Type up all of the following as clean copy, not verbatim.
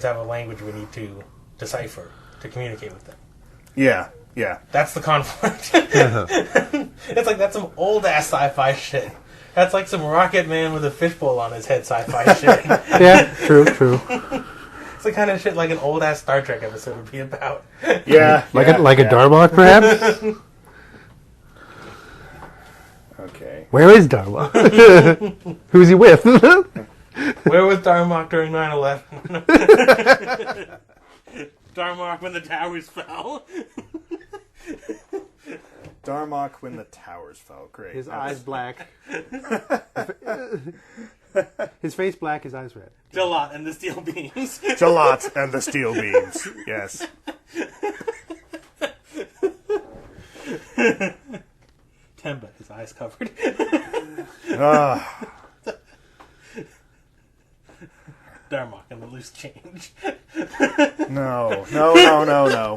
Have a language we need to decipher to communicate with them. Yeah. That's the conflict. It's like, that's some old ass sci-fi shit. That's like some Rocket Man with a fishbowl on his head sci-fi shit. Yeah, true. It's the kind of shit like an old ass Star Trek episode would be about. Yeah. Like a Darmok, perhaps? Okay. Where is Darmok? Who's he with? Where was Darmok during 9/11? Darmok when the towers fell. Darmok when the towers fell. Great. His eyes black. His face black, his eyes red. Jalot and the steel beams. Jalot and the steel beams. Yes. Temba, his eyes covered. Darmok and the loose change. No.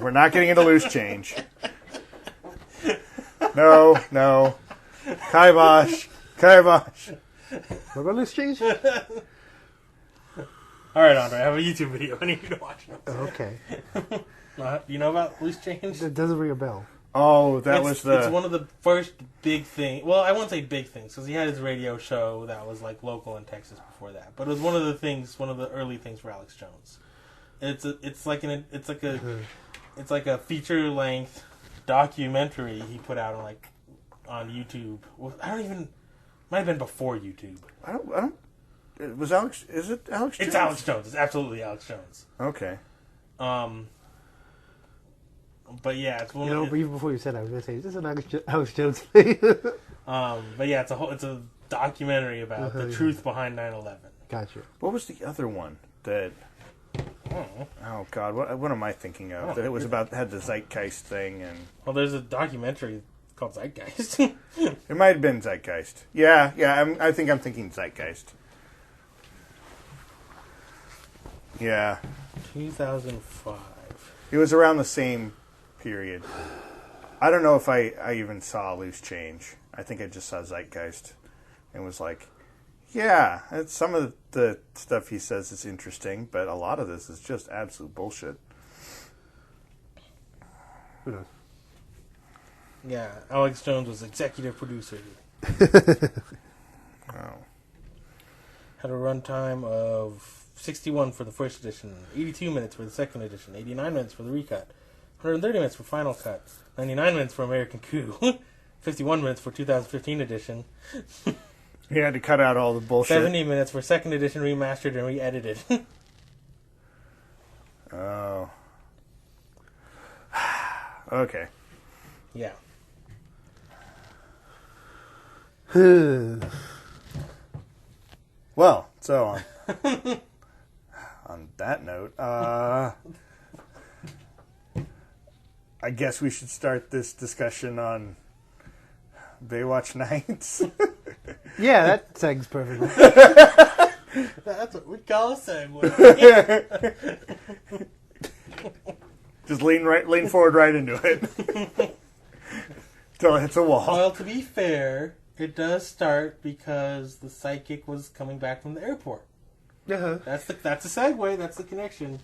We're not getting into loose change. No. Kibosh. What about loose change? Alright, Andre, I have a YouTube video. I need you to watch it. Okay. You know about loose change? It doesn't ring a bell. Oh, It's one of the first big things. Well, I won't say big things, because he had his radio show that was like local in Texas before that. But it was one of the early things for Alex Jones. It's like a feature length documentary he put out on YouTube. Might have been before YouTube. I don't. Was Alex? Is it Alex Jones? It's Alex Jones. It's absolutely Alex Jones. Okay. But yeah, it's one. But even before you said, I was going to say, is this an Alex Jones thing? But yeah, it's a documentary about the truth behind 9/11. Gotcha. What was the other one that? Oh God, what am I thinking of? That it was had the Zeitgeist thing and. Well, there's a documentary called Zeitgeist. It might have been Zeitgeist. Yeah. I think I'm thinking Zeitgeist. Yeah. 2005. It was around the same period. I don't know if I even saw Loose Change. I think I just saw Zeitgeist and was like, yeah, some of the stuff he says is interesting, but a lot of this is just absolute bullshit. Yeah, Alex Jones was executive producer. Oh. Had a runtime of 61 for the first edition, 82 minutes for the second edition, 89 minutes for the recut, 130 minutes for final cut, 99 minutes for American Coup, 51 minutes for 2015 edition. He had to cut out all the bullshit. 70 minutes for second edition remastered and re-edited. Oh. Okay. Yeah. Well, so on that note, I guess we should start this discussion on Baywatch Nights. Yeah, that segs perfectly. That's what we call a segue. Just lean forward right into it. Till it hits a wall. Well, to be fair, it does start because the psychic was coming back from the airport. Uh-huh. That's a segue. That's the connection.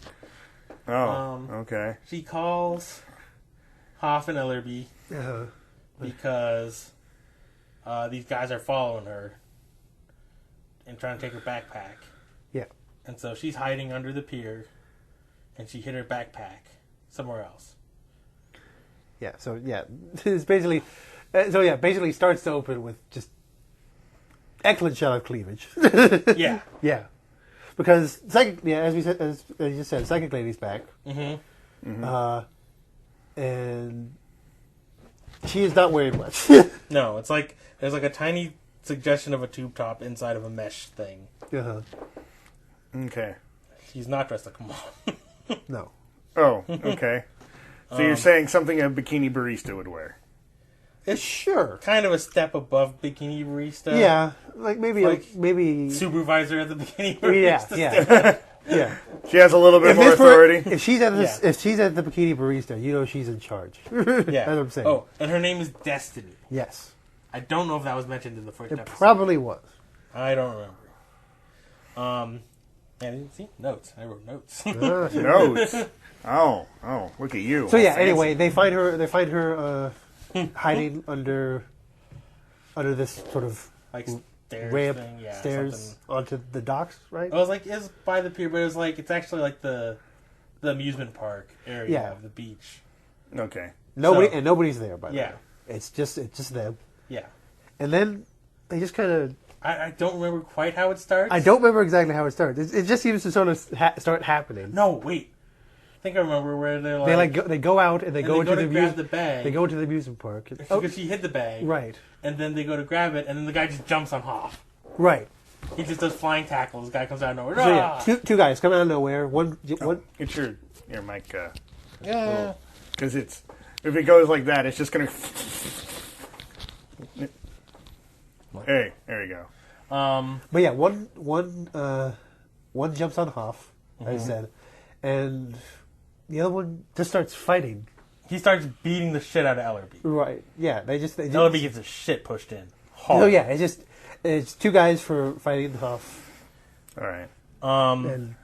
Oh, okay. She calls Hoff and Ellerby because these guys are following her and trying to take her backpack. Yeah. And so she's hiding under the pier, and she hid her backpack somewhere else. Yeah, so yeah, it's basically, basically starts to open with just excellent shot of cleavage. Yeah. Yeah. Because, as you just said, Psychic Lady's back. Mm-hmm. Mm-hmm. And she is not wearing much. No, it's like, there's like a tiny suggestion of a tube top inside of a mesh thing. Uh-huh. Okay. She's not dressed like a mom. No. Oh, okay. So you're saying something a bikini barista would wear? It's Sure. kind of a step above Bikini Barista. Yeah, like maybe Like maybe Supervisor at the Bikini yeah, Barista. yeah, yeah. She has a little bit more this were- authority. if she's at this, if she's at the Bikini Barista, you know she's in charge. Yeah. That's what I'm saying. Oh, and her name is Destiny. Yes, I don't know if that was mentioned in the first it episode. probably was. I don't remember. I didn't see notes. I wrote notes. Notes. Oh, look at you. So yeah. Fancy. Anyway, they find her hiding under this sort of like stairs ramp, thing. Yeah, stairs something. onto the docks, right? I was like, it's by the pier, but it was like it's actually like the amusement park area Yeah. of the beach. Okay. Nobody's there, by the Yeah. way. It's just them. Yeah. And then they just kind of. I don't remember quite how it starts. I don't remember exactly how it starts. It just seems to sort of start happening. No, wait. I think I remember where they're like... They go out and they go into to the grab the bag. They go into the amusement park. Because she hid the bag. Right. And then they go to grab it, and then the guy just jumps on Hoff. Right. He just does flying tackles. The guy comes out of nowhere. So yeah, two guys come out of nowhere. One. Get your mic. Yeah. Because if it goes like that, it's just gonna. Hey, there you go. But yeah, one jumps on Hoff, as I said, and the other one just starts fighting. He starts beating the shit out of Ellerby. Right. Yeah. They just. Ellerby gets his shit pushed in. Hard. So yeah, it's two guys for fighting Hoff. All right. And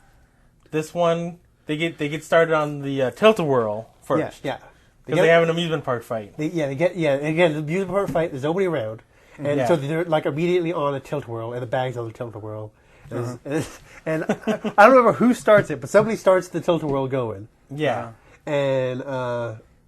This one they get started on the tilt-a-whirl first. yeah. Because they have an amusement park fight. Again, the amusement park fight. There's nobody around, and so they're like immediately on a tilt-a-whirl, and the bag's on the tilt-a-whirl. And I don't remember who starts it, but somebody starts the tilt-a-whirl going. Yeah. And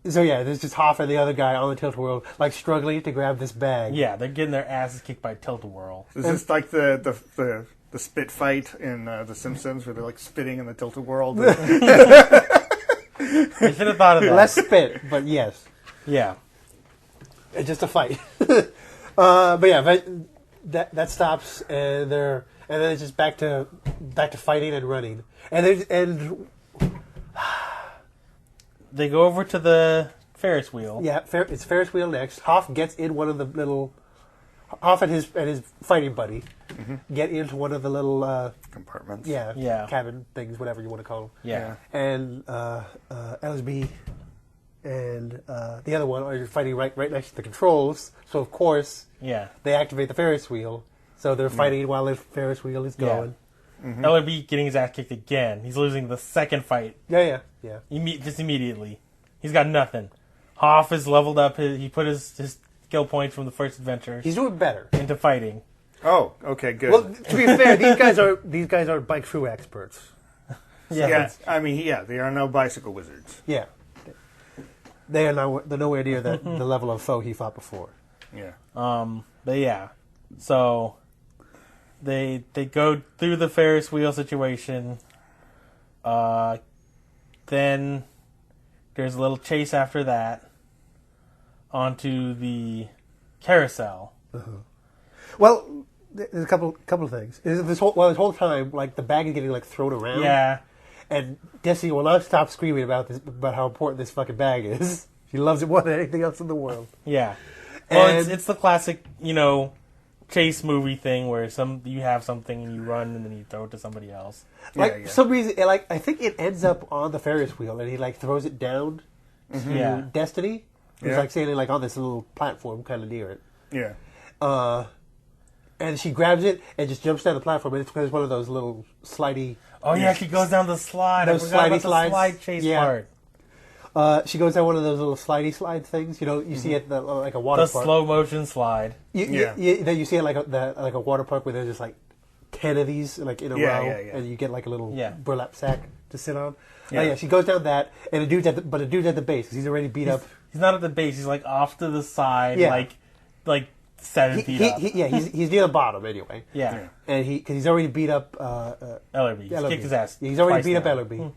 so yeah, there's just Hoff and the other guy on the tilt-a-whirl, like struggling to grab this bag. Yeah, they're getting their asses kicked by tilt-a-whirl. Is this like the spit fight in The Simpsons, where they're like spitting in the tilt-a-whirl? They should have thought of that. Less spit, but yes, Yeah. it's just a fight. But yeah, that stops, and then it's just back to fighting and running, and They go over to the Ferris wheel. yeah, it's Ferris wheel next. Hoff gets in one of the little. Hoff and his fighting buddy get into one of the little Compartments. Yeah. cabin things, whatever you want to call them. Yeah. And LSB and the other one are fighting right next to the controls. So of course Yeah. they activate the Ferris wheel. So they're fighting while the Ferris wheel is going. Ellerby getting his ass kicked again. He's losing the second fight. Yeah. Just immediately. He's got nothing. Hoff is leveled up. He put his skill points from the first adventure He's doing better. into fighting. Oh, okay, good. Well, to be fair, these guys are bike crew experts. yeah, I mean, they are no bicycle wizards. Yeah. They're nowhere near the level of foe he fought before. Yeah. But yeah. So they go through the Ferris wheel situation. Then there's a little chase after that onto the carousel. Well, there's a couple of things. This whole time, like the bag is getting like thrown around. Yeah. And Destiny will not stop screaming about how important this fucking bag is. She loves it more than anything else in the world. Yeah. Well, And- it's the classic, chase movie thing where you have something and you run and then you throw it to somebody else. Like for some reason, I think it ends up on the Ferris wheel, and he like throws it down to Yeah. Destiny. He's Yeah. like standing like on this little platform, kind of near it. Yeah. And she grabs it and just jumps down the platform, and it's one of those little slidey. Oh yeah, she goes down the slide. Those I forgot about slidey the slides. slide chase Yeah. part. She goes down one of those little slidey slide things. You see it like a water The park. slow motion slide. You see it like a water park where there's just like 10 of these like in a row, yeah. and you get like a little Yeah. burlap sack to sit on. Yeah. She goes down that, and the dude's at the base because he's already beat up. He's not at the base. He's like off to the side, Yeah. like 7 feet up. He's near the bottom anyway. Yeah. And because he's already beat up Ellerby. He's kicked his ass. He's already twice beat up now. Ellerby,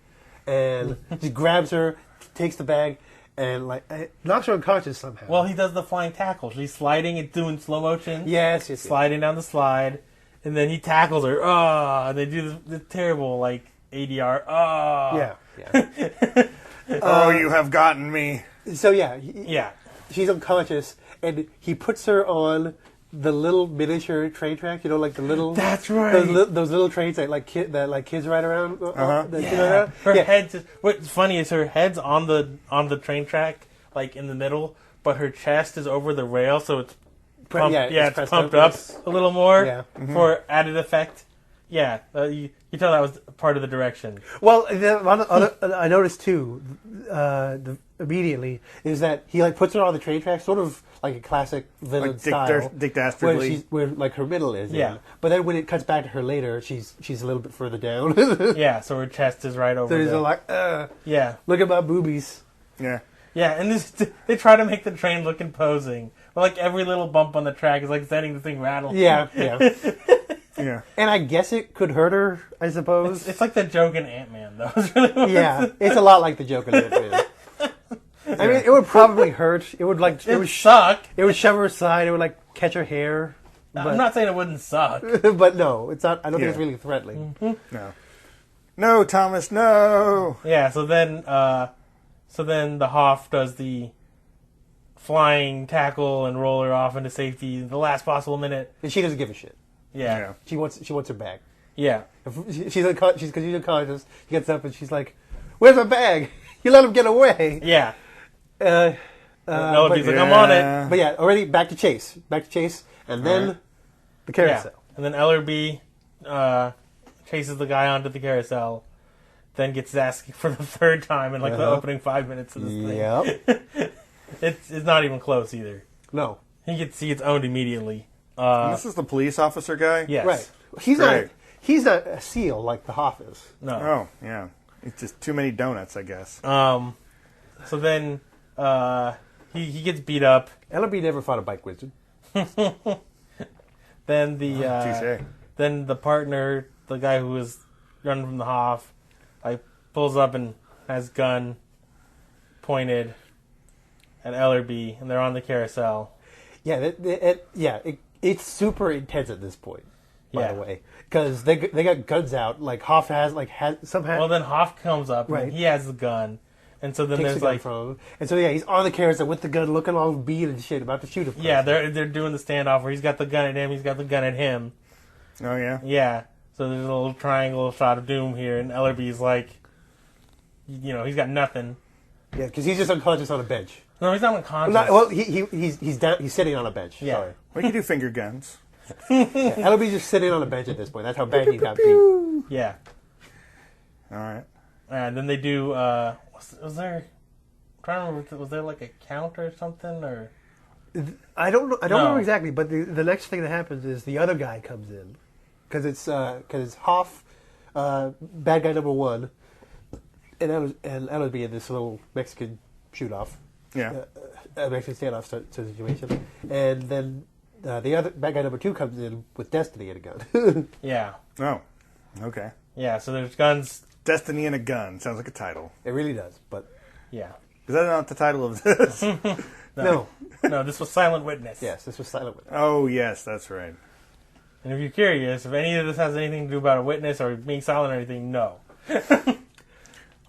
and just grabs her, takes the bag, and like knocks her unconscious somehow. Well, he does the flying tackle. She's sliding and doing slow motion. yes. Sliding down the slide, and then he tackles her. Oh, and they do the terrible like ADR. Oh. Yeah. Oh, you have gotten me. So yeah, Yeah. she's unconscious, and he puts her on the little miniature train tracks, like the little. That's right. Those little trains that kids ride around. Her head's. What's funny is her head's on the train track, like in the middle, but her chest is over the rail, so it's pumped. It's pumped up a little more for added effect. Yeah, you tell that was part of the direction. Well, I noticed too, immediately, is that he puts her on the train track, sort of like a classic villain style, Dick Dastardly, where her middle is. Yeah. But then when it cuts back to her later, she's a little bit further down. Yeah, so her chest is right over. So he's there. like, yeah, look at my boobies. Yeah. Yeah, and they try to make the train look imposing. But like every little bump on the track is like setting the thing rattle. Yeah. Yeah. And I guess it could hurt her, I suppose. It's like the joke in Ant-Man, though. It's really it's a lot like the joke in Ant-Man. I mean, it would probably hurt. It would suck. It would shove her aside. It would catch her hair. I'm not saying it wouldn't suck. But no, it's not. I don't think it's really threatening. Mm-hmm. No, Thomas, no. Yeah. So then the Hoff does the flying tackle and roll her off into safety the last possible minute, and she doesn't give a shit. Yeah. She wants her bag. Yeah. She's unconscious. She gets up and she's like, "Where's my bag? You let him get away." Yeah. No, he's like, "I'm on it." But yeah, already back to chase, and then the carousel. Yeah. And then Ellerby chases the guy onto the carousel, then gets Zask for the third time in the opening 5 minutes of this thing. Yep. It's not even close either. No. He gets owned immediately. This is the police officer guy? Yes. Right. He's not a seal like the Hoff is. No. Oh, yeah. It's just too many donuts, I guess. So then he gets beat up. Ellerby never fought a bike wizard. Then the partner, the guy who was running from the Hoff, pulls up and has gun pointed at Ellerby, and they're on the carousel. Yeah, it's super intense at this point. By the way, because they got guns out. Hoff has somehow. Well, then Hoff comes up, right. And he has the gun, and so then Takes there's the gun from him. And so he's on the carousel with the gun, looking all beat and shit, about to shoot him. Yeah, they're doing the standoff where he's got the gun at him, he's got the gun at him. Oh yeah. Yeah. So there's a little triangle shot of doom here, and Ellerby's he's got nothing. Yeah, because he's just unconscious on a bench. No, he's not unconscious. Well, he's down. He's sitting on a bench. Yeah. Sorry. We can do finger guns. Ellerby's just sitting on a bench at this point. That's how bad he got beat. Yeah. All right. And then they do. Was there? I'm trying to remember. Was there a count or something or? I don't know. I don't remember exactly. But the next thing that happens is the other guy comes in because it's Hoff, bad guy number one, and Ellerby in this little Mexican shoot off. Yeah. Mexican standoff situation, and then. The other bad guy number two comes in with Destiny and a gun. Yeah. Oh, okay. Yeah, so there's guns. Destiny and a gun sounds like a title. It really does, but yeah. Is that not the title of this? No, this was Silent Witness. Yes, this was Silent Witness. Oh, yes, that's right. And if you're curious, if any of this has anything to do about a witness or being silent or anything, no.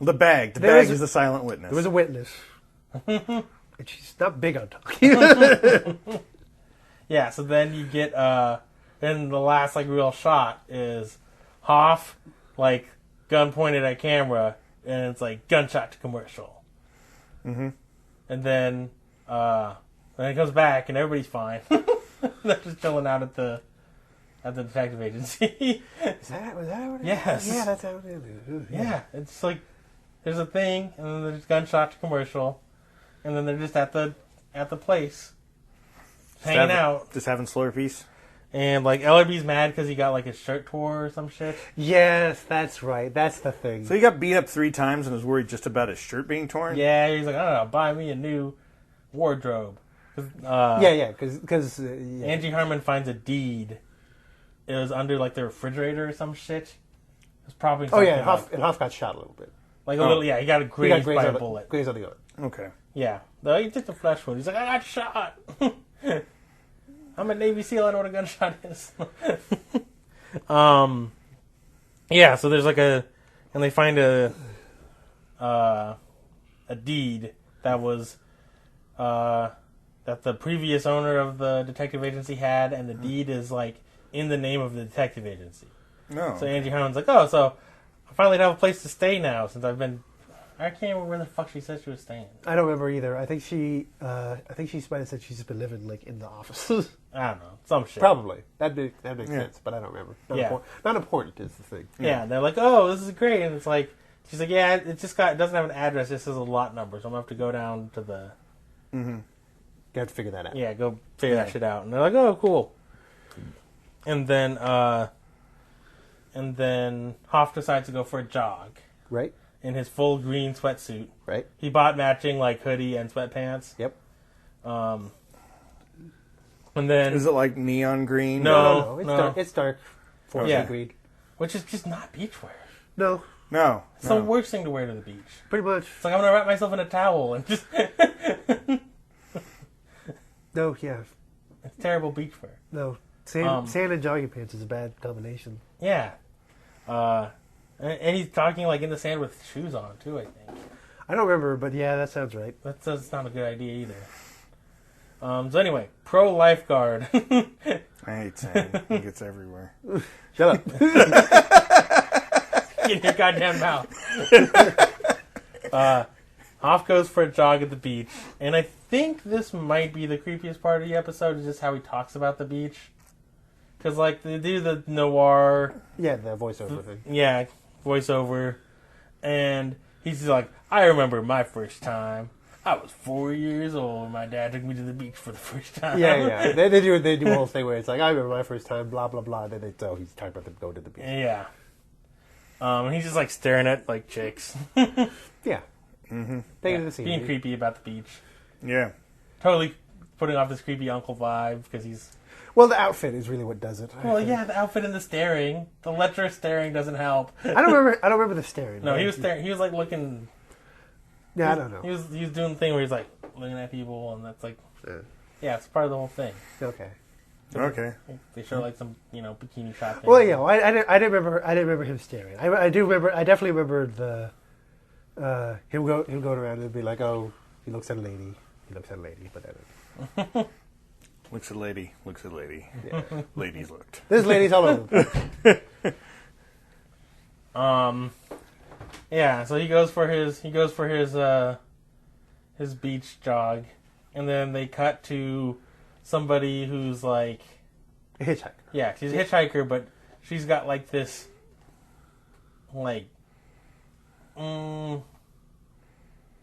The bag is the silent witness. There was a witness, and she's not big on talking. Yeah, so then you get, then the last, real shot is Hoff, gun pointed at camera, and it's, gunshot to commercial. Mm-hmm. And then it comes back, and everybody's fine. They're just chilling out at the detective agency. Was that what it is? Yes. Yeah, that's how it is. Yeah, it's there's a thing, and then there's gunshot to commercial, and then they're just at the place. Hanging out. Just having Slurpees. And, Ellerby's mad because he got, his shirt tore or some shit. Yes, that's right. That's the thing. So he got beat up 3 times and was worried just about his shirt being torn? Yeah, he's like, I don't know, buy me a new wardrobe. Because Angie Harmon finds a deed. It was under, the refrigerator or some shit. It was probably something and Hoff got shot a little bit. A little, yeah, he got grazed by a bullet. Grazed on the arm. Okay. Yeah. No, he took the flesh wound. He's like, I got shot. I'm a Navy SEAL. I know what a gunshot is. Yeah. So there's and they find a deed that was that the previous owner of the detective agency had, and the deed is like in the name of the detective agency. No. So Angie Harmon's like, oh, so I finally have a place to stay now since I've been. I can't remember where the fuck she said she was staying. I don't remember either. I think she might have said she's just been living like in the offices. I don't know, some shit. Probably that makes sense, but I don't remember. Not important is the thing. Yeah, they're like, oh, this is great, and it's like, she's like, yeah, it doesn't have an address, it just has a lot number, so I'm gonna have to go down to the. Mm-hmm. You have to figure that out. Yeah, go figure that shit out, and they're like, oh, cool. And then Hoff decides to go for a jog. Right. In his full green sweatsuit. Right. He bought matching like hoodie and sweatpants. Yep. And then is it like neon green? No. It's dark forest green. Which is just not beachwear. No. It's the worst thing to wear to the beach. Pretty much. It's like I'm gonna wrap myself in a towel and just. No, yeah. It's terrible beachwear. No. Sand and jogging pants is a bad combination. Yeah. And he's talking like in the sand with shoes on too, I think. I don't remember, but yeah, that sounds right. That's not a good idea either. So anyway, pro lifeguard. I hate sand. It gets everywhere. Shut up. Get in your goddamn mouth. Hoff goes for a jog at the beach, and I think this might be the creepiest part of the episode, is just how he talks about the beach. Because, like, they do the noir... Yeah, the voiceover thing. Yeah, voiceover. And he's like, I remember my first time. I was 4 years old. My dad took me to the beach for the first time. Yeah. They do a whole thing where it's like, I remember my first time, blah, blah, blah. And then he's talking about them going to the beach. Yeah. And he's just, like, staring at, like, chicks. Yeah. Mm-hmm. Being creepy about the beach. Yeah. Totally putting off this creepy uncle vibe because he's... Well, the outfit is really what does it. Well, yeah, the outfit and the staring. The lecher staring doesn't help. I don't remember the staring. No, he was staring. He was like looking. Yeah, I don't know. He was doing the thing where he's like looking at people, and that's like, yeah, it's part of the whole thing. Okay. They show like some bikini shot thing. Well, yeah, I didn't remember him staring. I definitely remember the him going around and be like, oh, he looks at a lady, but I don't. Looks at lady. Yeah. Ladies looked. There's ladies all over. Yeah, so he goes for his beach jog, and then they cut to somebody who's like A hitchhiker. Yeah, she's a hitchhiker, but she's got like this like it's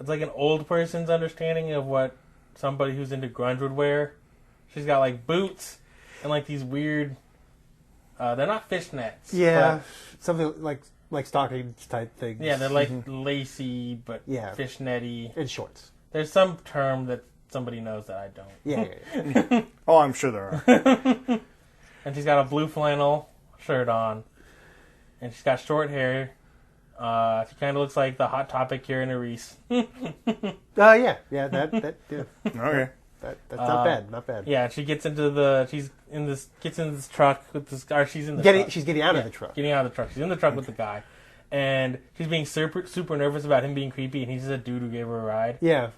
like an old person's understanding of what somebody who's into grunge would wear. She's got like boots and like these weird they're not fishnets. Yeah, something like stockings type things. Yeah, they're like lacy but fishnetty. And shorts. There's some term that somebody knows that I don't. Yeah. Oh, I'm sure there are. And she's got a blue flannel shirt on. And she's got short hair. She kind of looks like the Hot Topic Kieran Reese. Yeah. That yeah. Okay. That's not bad. Yeah, she gets into this truck with this guy. She's in the truck. She's getting out of the truck. Getting out of the truck. She's in the truck with the guy, and she's being super nervous about him being creepy. And he's just a dude who gave her a ride. Yeah.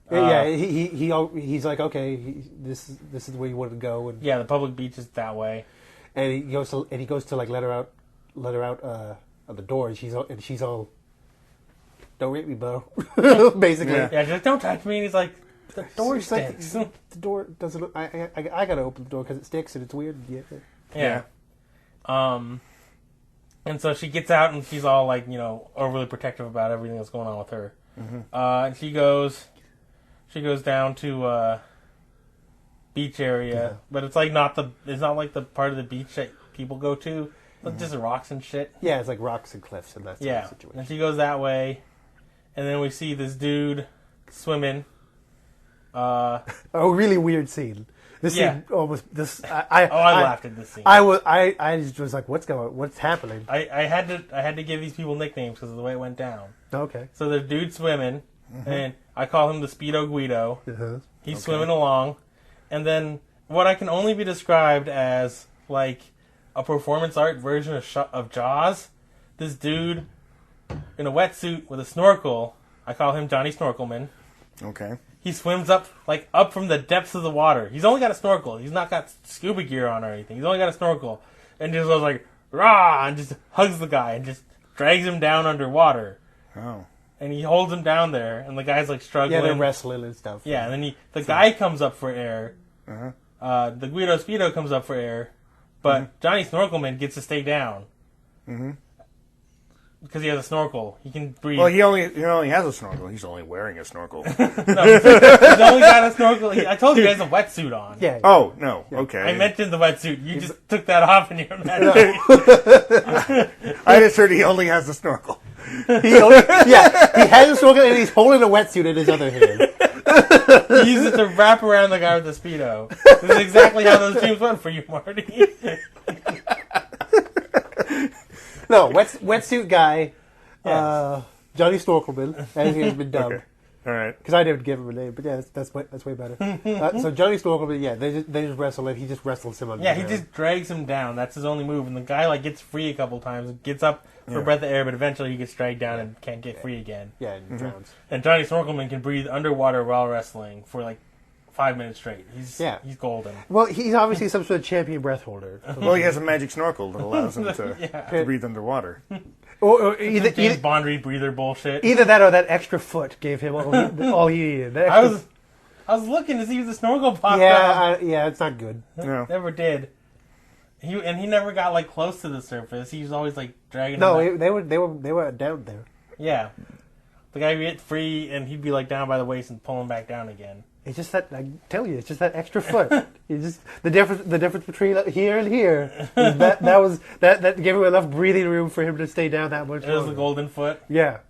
He's like, okay, this is the way you want to go. And yeah, the public beach is that way. And he goes to like let her out of the door, and she's all, don't rape me, Bo. Basically. Yeah, she's like, don't touch me. And he's like, the door sticks. Like, the door doesn't look... I gotta open the door because it sticks and it's weird. Yeah. And so she gets out and she's all like, overly protective about everything that's going on with her. Mm-hmm. And she goes down to beach area, but it's like it's not like the part of the beach that people go to. It's just rocks and shit. Yeah, it's like rocks and cliffs and that sort of situation. And she goes that way, and then we see this dude swimming. A really weird scene. This scene almost I laughed at this scene. I was like, what's happening? I had to give these people nicknames because of the way it went down. Okay. So there's dude swimming, and I call him the Speedo Guido. Uh-huh. He's swimming along, and then what I can only be described as like a performance art version of Jaws. This dude in a wetsuit with a snorkel. I call him Johnny Snorkelman. Okay. he swims up from the depths of the water. He's only got a snorkel. He's not got scuba gear on or anything. He's only got a snorkel, and just goes like rah, and just hugs the guy and just drags him down underwater. Oh. And he holds him down there, and the guy's like struggling. Yeah, they're wrestling and stuff. Yeah, and then the guy comes up for air. Uh-huh. The Guido Speedo comes up for air, but Johnny Snorkelman gets to stay down. Mm-hmm. Because he has a snorkel. He can breathe. Well, he only has a snorkel. He's only wearing a snorkel. No, he's only got a snorkel. I told you he has a wetsuit on. Yeah. Oh, no. Okay. I mentioned the wetsuit. You just took that off in your imagination. I just heard he only has a snorkel. He has a snorkel and he's holding a wetsuit in his other hand. He uses it to wrap around the guy with the Speedo. This is exactly how those dreams went for you, Marty. No, wetsuit guy, Yes. Johnny Snorkelman, as he has been dubbed. Okay. All right. Because I didn't give him a name, but yeah, that's way better. So Johnny Snorkelman, yeah, they just wrestle him. He just wrestles him on. Yeah, he just drags him down. That's his only move. And the guy gets free a couple times, gets up for a breath of air, but eventually he gets dragged down and can't get free again. Yeah, and drowns. And Johnny Snorkelman can breathe underwater while wrestling for 5 minutes straight. He's golden. Well, he's obviously some sort of champion breath holder. Well, he has a magic snorkel that allows him to breathe underwater. Or either James Bond rebreather bullshit. either that or that extra foot gave him all he needed. I was looking to see if the snorkel popped up. Yeah, it's not good. No. Never did. He never got close to the surface. He was always dragging. No, him back. they were down there. Yeah, the guy would get free and he'd be down by the waist and pull him back down again. It's just that I tell you, it's just that extra foot. It's just the difference between here and here. Is that gave him enough breathing room for him to stay down that much. It was longer. the golden foot. Yeah.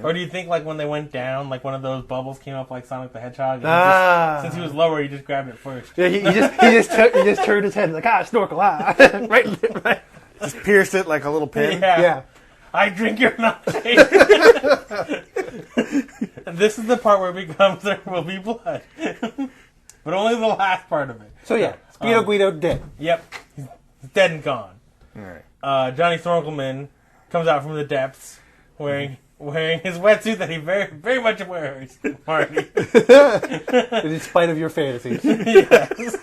Or do you think when they went down, one of those bubbles came up like Sonic the Hedgehog? And since he was lower, he just grabbed it first. Yeah, he just turned his head snorkel right. Just pierced it like a little pin. Yeah. I drink your milkshake. And this is the part where it becomes there will be blood. But only the last part of it. So yeah, Speedo Guido dead. Yep. He's dead and gone. All right. Johnny Snorkelman comes out from the depths wearing his wetsuit that he very, very much wears, Marty. In spite of your fantasies. Yes.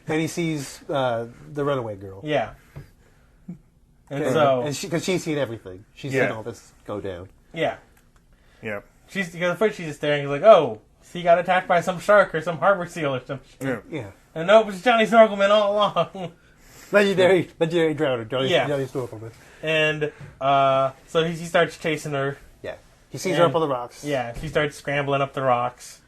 And he sees the runaway girl. Yeah. And because she's seen everything. She's seen all this go down. Yeah. Yep. Because at first she's just staring. He's like, oh, he got attacked by some shark or some harbor seal or some shit. Yeah. And no, it was Johnny Snorkelman all along. Legendary drowner, Johnny Snorkelman. And so he starts chasing her. Yeah. He sees her up on the rocks. Yeah, she starts scrambling up the rocks.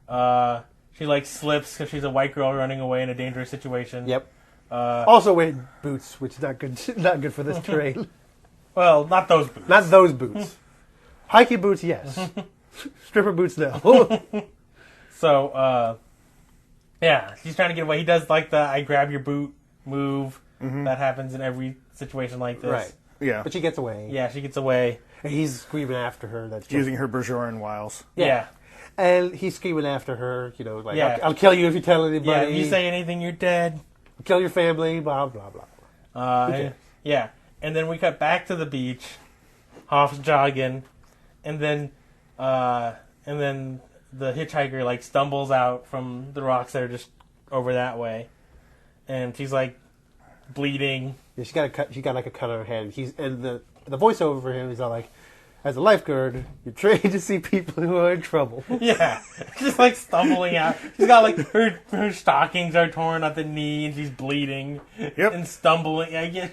She slips because she's a white girl running away in a dangerous situation. Yep. Also wearing boots, which is not good for this terrain. Well, not those boots. Not those boots. Hiking boots, yes. Stripper boots, no. So, yeah, she's trying to get away. He does the I grab your boot move. Mm-hmm. That happens in every situation like this. Right. Yeah. But she gets away. Yeah, she gets away. And he's screaming after her. That's using her Bergeron wiles. Yeah. And he's screaming after her, I'll kill you if you tell anybody. Yeah, if you say anything, you're dead. Kill your family, blah, blah, blah. Yeah. And then we cut back to the beach. Hoff's jogging. And then the hitchhiker stumbles out from the rocks that are just over that way, and she's bleeding. Yeah, she got a cut on her head. And the voiceover for him is all as a lifeguard, you're trained to see people who are in trouble. Yeah, just stumbling out. She's got her stockings are torn at the knee, and she's bleeding. Yep. And stumbling. I guess.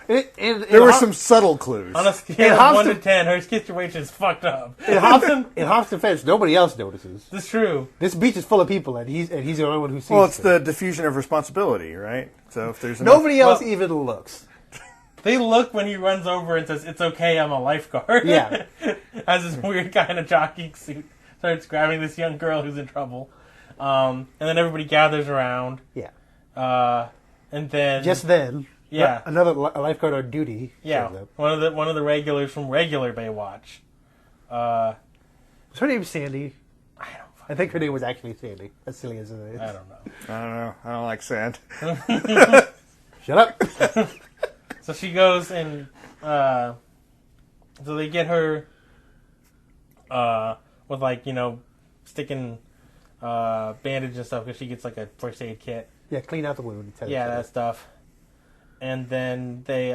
There were some subtle clues. On a scale of 1 to 10, her situation is fucked up. In Hoff's defense, nobody else notices. That's true. This beach is full of people, and he's the only one who sees. Well, it's the diffusion of responsibility, right? So if there's nobody else even looks. They look when he runs over and says, "It's okay, I'm a lifeguard." Yeah. As this weird guy in a jockeying suit starts grabbing this young girl who's in trouble. And then everybody gathers around. Yeah. And then... Just then. Yeah. Another lifeguard on duty shows up. One of the regulars from regular Baywatch. Was her name Sandy? I think her name was actually Sandy. As silly as it is. I don't know. I don't like sand. Shut up. So she goes and so they get her with sticking bandage and stuff because she gets like a first aid kit. Yeah, clean out the wound. Yeah, that stuff. And then they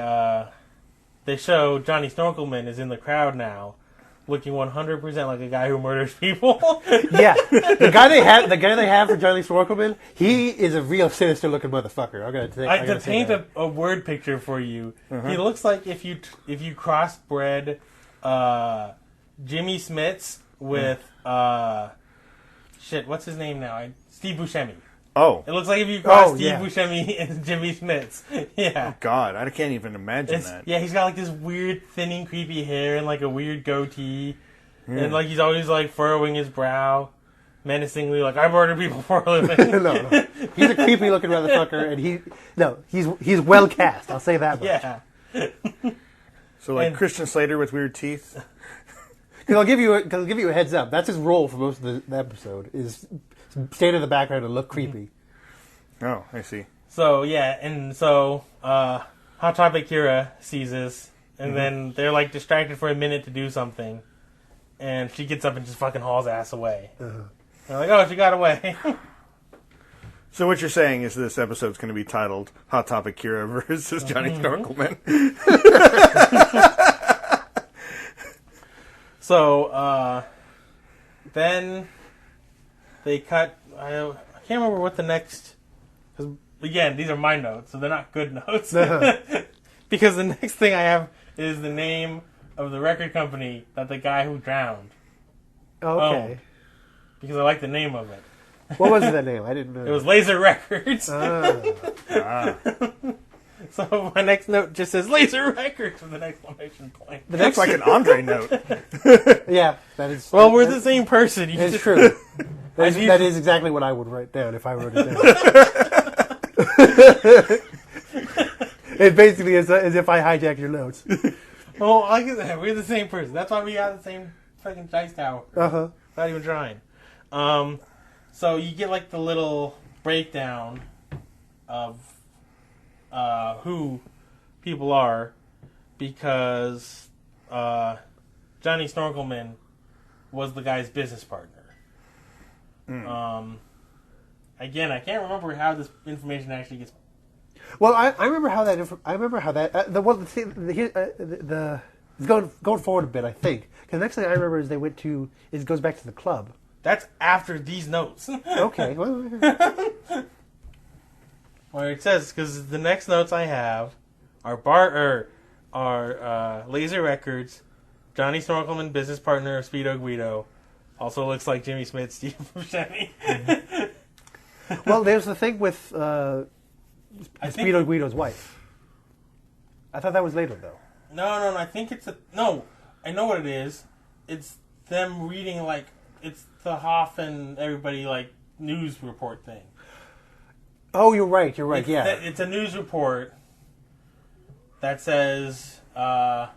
show Johnny Snorkelman is in the crowd now, looking 100% like a guy who murders people. Yeah, the guy they have for Johnny Snorkelman, he is a real sinister looking motherfucker. To paint a word picture for you, he looks like if you crossbred Jimmy Smits with what's his name now? Steve Buscemi. Oh. It looks like if you cross Steve Buscemi and Jimmy Smits. Yeah. Oh, God. I can't even imagine that. Yeah, he's got like this weird, thinning, creepy hair and like a weird goatee. And like he's always like furrowing his brow menacingly, like, I murder people for a living. No. He's a creepy looking motherfucker, and he's well cast, I'll say that much. Yeah. So like Christian Slater with weird teeth? Because I'll give you a heads up. That's his role for most of the episode, is stand in the background and look creepy. Oh, I see. So, yeah, and so Hot Topic Kira sees this, and then they're, like, distracted for a minute to do something, and she gets up and just fucking hauls ass away. They're like, oh, she got away. So what you're saying is this episode's going to be titled Hot Topic Kira versus Johnny Snorkelman. So, then they cut... I can't remember what the next... Because, again, these are my notes, so they're not good notes. Because the next thing I have is the name of the record company that the guy who drowned owned. Because I like the name of it. What was that name? I didn't know. It was Laser Records. So my next note just says Laser Records with an exclamation point. That's like an Andre note. Yeah, that is. Well, we're the same person. It's true. That is exactly what I would write down if I wrote it down. It basically is as if I hijacked your notes. Well, like I said, we're the same person. That's why we got the same fucking dice tower. Not even trying. So you get like the little breakdown of who people are, because Johnny Snorkelman was the guy's business partner. Again, I can't remember how this information actually gets. Well, I remember how that. Going forward a bit, I think. Because the next thing I remember is it goes back to the club. That's after these notes. Okay. Well, it says, because the next notes I have are Laser Records, Johnny Snorkelman, business partner of Speedo Guido. Also looks like Jimmy Smith, Steve Buscemi. Well, there's the thing with Speedo Guido's wife. I thought that was later, though. No. I think it's no. I know what it is. It's them reading it's the Hoff and everybody news report thing. Oh, you're right. Yeah, it's a news report that says that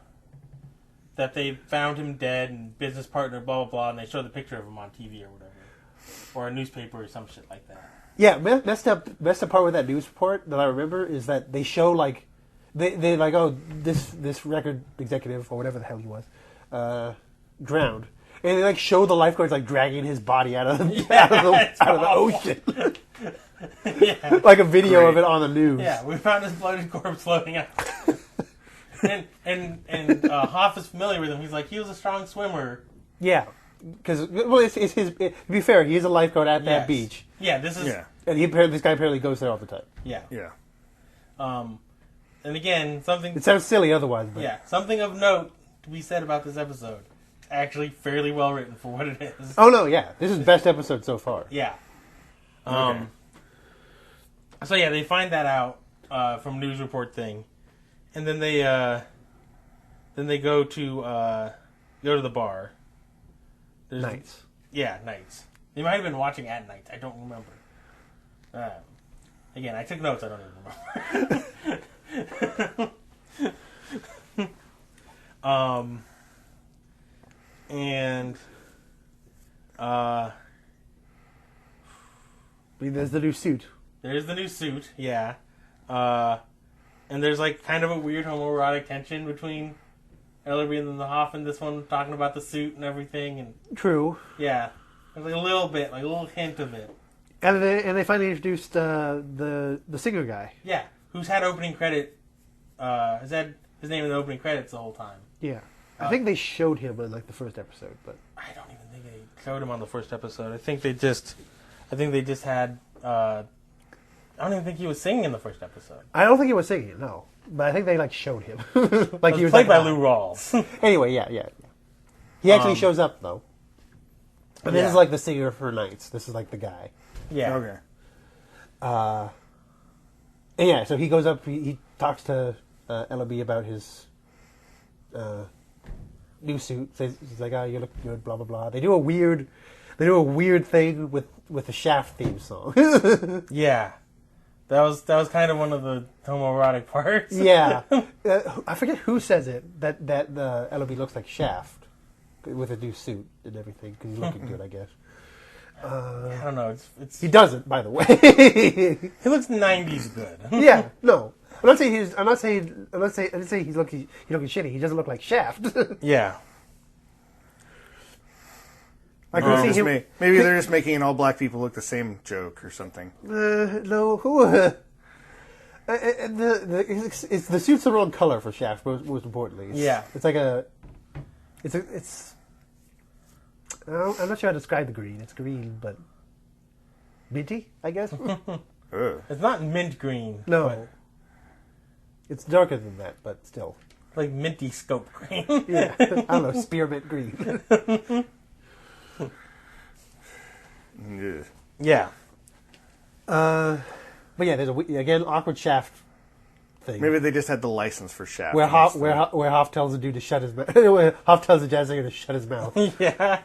they found him dead and business partner, blah blah blah, and they show the picture of him on TV or whatever, or a newspaper or some shit like that. Yeah, messed up part with that news report that I remember is that they show they this record executive or whatever the hell he was drowned, and they show the lifeguards dragging his body out of the ocean. Yeah. Like a video of it on the news. Yeah, we found his bloated corpse floating out. and Hoff is familiar with him. He's like, he was a strong swimmer. Yeah, because it's his. To be fair, he is a lifeguard at that beach. Yeah, this is. Yeah. And this guy apparently goes there all the time. Yeah. Yeah. And again, something. It sounds silly otherwise. But. Yeah, something of note to be said about this episode. It's actually fairly well written for what it is. Oh no, yeah, this is the best episode so far. Yeah. Okay. So yeah, they find that out from news report thing, and then they go to the bar. Nights. Yeah, nights. They might have been watching at night. I don't remember. Again, I took notes. I don't even remember. And there's the new suit. There's the new suit, yeah. And there's kind of a weird homoerotic tension between Ellerby and the Hoff in this one, talking about the suit and everything. And true. Yeah. There's like a little bit, like a little hint of it. And they finally introduced the singer guy. Yeah, who's had opening credit. Has had his name in the opening credits the whole time. Yeah, I think they showed him in like the first episode, but I don't even think they showed him on the first episode. I think they just had. I don't even think he was singing in the first episode. I don't think he was singing it. No, but I think they like showed him. Like he was played by Lou Rawls. Anyway, yeah. He actually shows up though. And this is like the singer for Nights. This is like the guy. Yeah. Okay. And yeah, so he goes up. He talks to Ellaby about his new suit. He's like, "Oh, you look good." Blah blah blah. They do a weird thing with the Shaft theme song. Yeah, that was kind of one of the homoerotic parts. Yeah, I forget who says it. That Ellaby looks like Shaft with a new suit and everything because he's looking good, I guess. I don't know. It's He doesn't, by the way. he looks 90s good. Yeah, no. I'm not saying he's looking shitty. He doesn't look like Shaft. Yeah. I can see him. Maybe they're just making all black people look the same joke or something. No, it's the suit's the wrong color for Shaft. Most importantly, it's like it's. I'm not sure how to describe the green. It's green, but minty, I guess. It's not mint green. No, it's darker than that, but still, like minty scope green. Yeah, I don't know, spearmint green. Yeah. But yeah, there's again awkward Shaft thing. Maybe they just had the license for Shaft. Where Hoff tells the dude to shut his mouth. Where Hoff tells the jazz singer to shut his mouth. Yeah.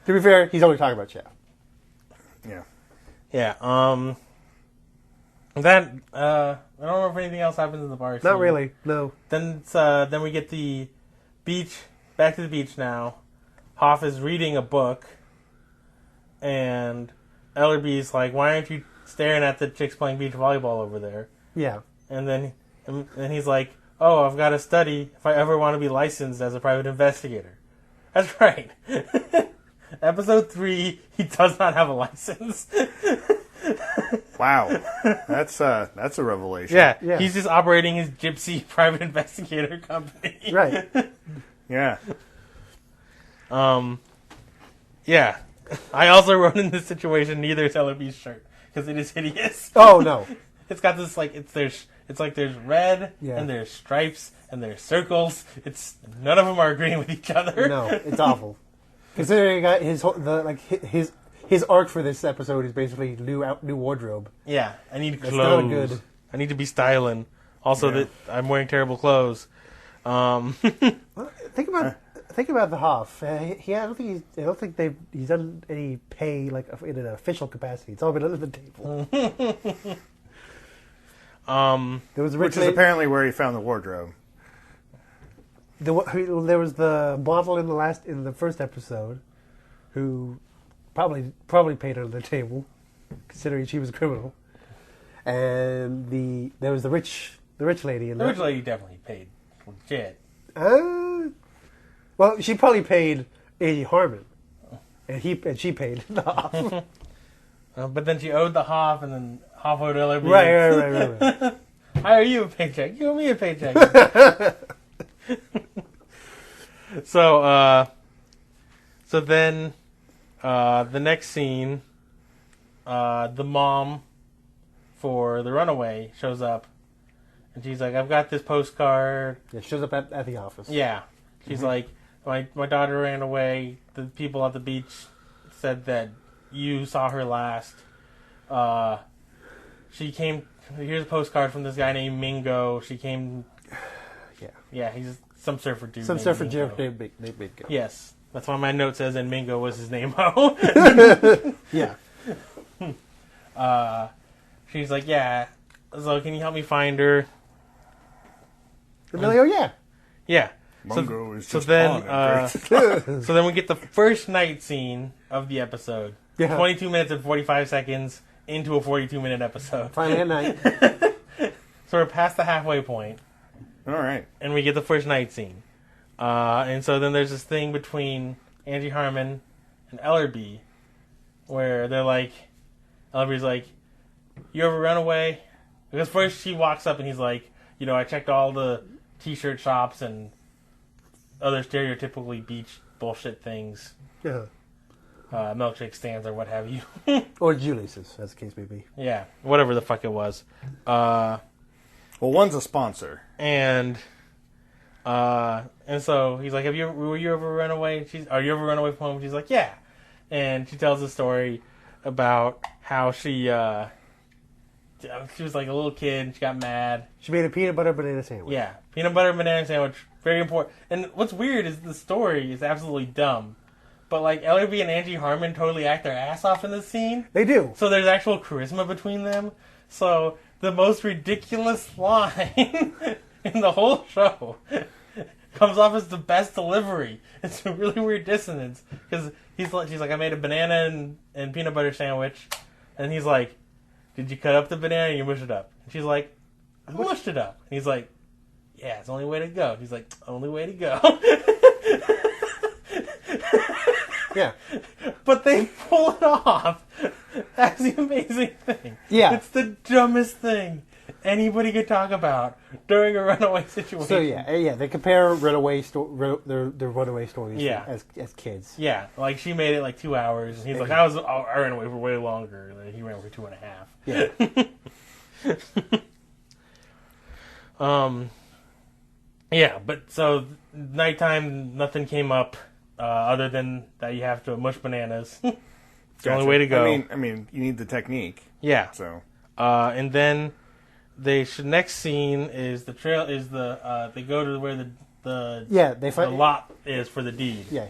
To be fair, he's only talking about Shaft. Yeah. Yeah. That I don't know if anything else happens in the bar scene. Not really. No. Then we get the beach. Back to the beach now. Hoff is reading a book, and Ellerby's like, "Why aren't you staring at the chicks playing beach volleyball over there?" Yeah. And then he's like, "Oh, I've got to study if I ever want to be licensed as a private investigator." That's right. Episode 3, he does not have a license. Wow, that's a revelation. Yeah, he's just operating his gypsy private investigator company. Right. Yeah. Yeah. I also wrote in this situation, neither is Ellerby's shirt because it is hideous. Oh no. It's got this it's like there's red and there's stripes and there's circles. None of them are agreeing with each other. No, it's awful. Considering his arc for this episode is basically new wardrobe. Yeah, I need clothes. That's not good. I need to be styling. Also, that I'm wearing terrible clothes. Think about the Hoff. I don't think he's done any pay like in an official capacity. It's all been under the table. There was which is apparently where he found the wardrobe. There was the model in the first episode, who probably paid under the table, considering she was a criminal, and there was the rich lady. The rich lady definitely paid legit. Well, she probably paid A.G. Harmon, and she paid the Hoff. But then she owed the Hoff, and then Hoff owed Ellerby. Right. I owe you a paycheck. You owe me a paycheck. So then the next scene, the mom for the runaway shows up, and she's like, "I've got this postcard." Yeah, shows up at the office. Yeah, she's like, my daughter ran away. The people at the beach said that you saw her last. She came. Here's a postcard from this guy named Mingo. She came. Yeah, he's some surfer dude. Some surfer dude named Mingo. Yes, that's why my note says, and Mingo was his name. Yeah. She's like, yeah. So can you help me find her? And they're like, yeah. Mungo is so just then, so then we get the first night scene of the episode. Yeah. 22 minutes and 45 seconds into a 42-minute episode. Finally at night. So we're past the halfway point. All right. And we get the first night scene. And so then there's this thing between Angie Harmon and Ellerby, where they're like, Ellerby's like, you ever run away? Because first she walks up and he's like, I checked all the t-shirt shops and other stereotypically beach bullshit things. Yeah. Milkshake stands or what have you. Or Julie's, as the case may be. Yeah, whatever the fuck it was. Well, one's a sponsor. And so he's like, were you ever run away? Are you ever run away from home? She's like, yeah. And she tells a story about how she was like a little kid and she got mad. She made a peanut butter banana sandwich. Yeah, peanut butter banana sandwich. Very important. And what's weird is the story is absolutely dumb. But like Ellerby and Angie Harmon totally act their ass off in this scene. They do. So there's actual charisma between them. So the most ridiculous line in the whole show comes off as the best delivery. It's a really weird dissonance because she's like, I made a banana and peanut butter sandwich, and he's like, did you cut up the banana and you mush it up? And she's like, I mushed it up. And he's like, yeah, it's the only way to go. He's like, only way to go. Yeah. But they pull it off. That's the amazing thing. Yeah. It's the dumbest thing anybody could talk about during a runaway situation. So yeah, they compare runaway their runaway stories as kids. Yeah, like she made it like 2 hours, and he's like, I ran away for way longer. Like, he ran for 2.5. Yeah. Yeah, but so nighttime, nothing came up other than that you have to mush bananas. It's the only way to go. I mean, you need the technique. Yeah. So, and then next scene is the trail is they go to where the lot is for the deed. Yeah,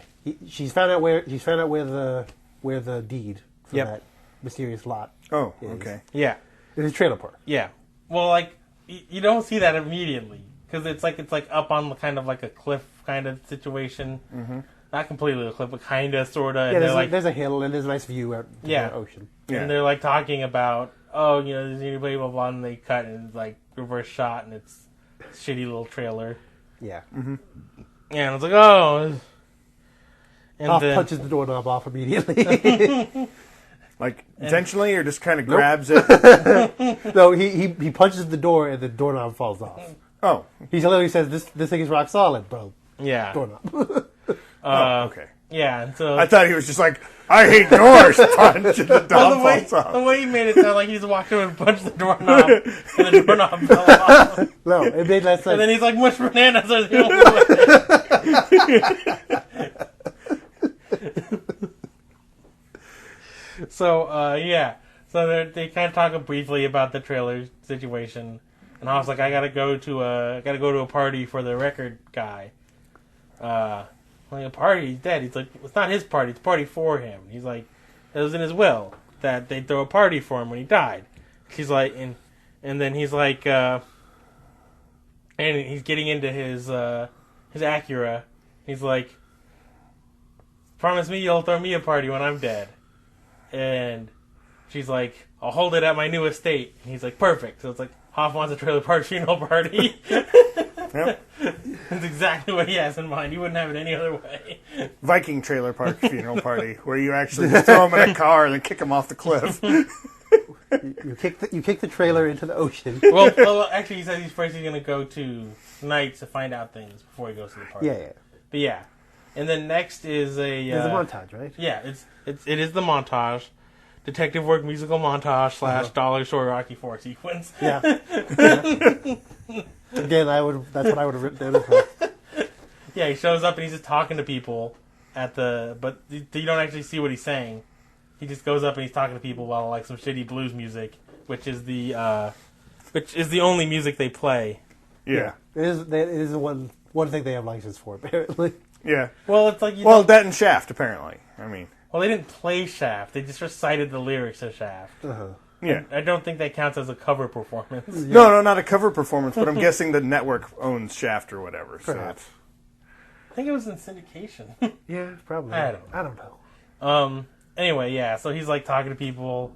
she's found out where the deed for that mysterious lot. Oh, is. okay. Yeah, it's a trailer park. Yeah, well, like you don't see that immediately because it's like up on kind of like a cliff kind of situation. Mm-hmm. Not completely a cliff, but kind of, sort of. Yeah, there's a hill and there's a nice view out to the ocean. Yeah. And they're like talking about, there's anybody blah blah, and they cut and it's like reverse shot and it's a shitty little trailer. Yeah. Mm-hmm. Yeah, and it's like, oh. And then punches the doorknob off immediately. Like intentionally, or just kind of grabs it? No, he punches the door and the doorknob falls off. Oh. He literally says, this thing is rock solid, bro. Yeah. Doorknob. Okay. Yeah, and so I thought he was just like, I hate doors. Punch and the door falls off. The way he made it sound like he just walked over and punched the doorknob, and the doorknob fell off. No, it made that sense. And then he's like, mush bananas are the only way. So, So they kind of talk briefly about the trailer situation, and I was like, I gotta go to a party for the record guy. Like, a party? He's dead. He's like, it's not his party. It's a party for him. He's like, it was in his will that they'd throw a party for him when he died. She's like, and then he's like, and he's getting into his Acura. He's like, promise me you'll throw me a party when I'm dead. And she's like, I'll hold it at my new estate. And he's like, perfect. So it's like, Hoff wants a trailer park funeral party. Yep. That's exactly what he has in mind. He wouldn't have it any other way. Viking trailer park funeral party, where you actually just throw him in a car and then kick him off the cliff. You kick the trailer into the ocean. Well, actually, he says he's going to go to Nights to find out things before he goes to the party. Yeah. But yeah, and then next is there's a montage, right? Yeah, it is the montage, detective work musical montage / Dollar Store Rocky IV sequence. Yeah. Again, that's what I would have written down as well. Yeah, he shows up and he's just talking to people but you don't actually see what he's saying. He just goes up and he's talking to people while like some shitty blues music, which is the only music they play. Yeah. It is one thing they have license for, apparently. Yeah. Well, it's like that and Shaft, apparently. I mean. Well, they didn't play Shaft. They just recited the lyrics of Shaft. Uh-huh. Yeah. I don't think that counts as a cover performance. Yeah. No, not a cover performance, but I'm guessing the network owns Shaft or whatever. Perhaps. So. I think it was in syndication. Yeah, probably. I don't know. Anyway, yeah, so he's like talking to people.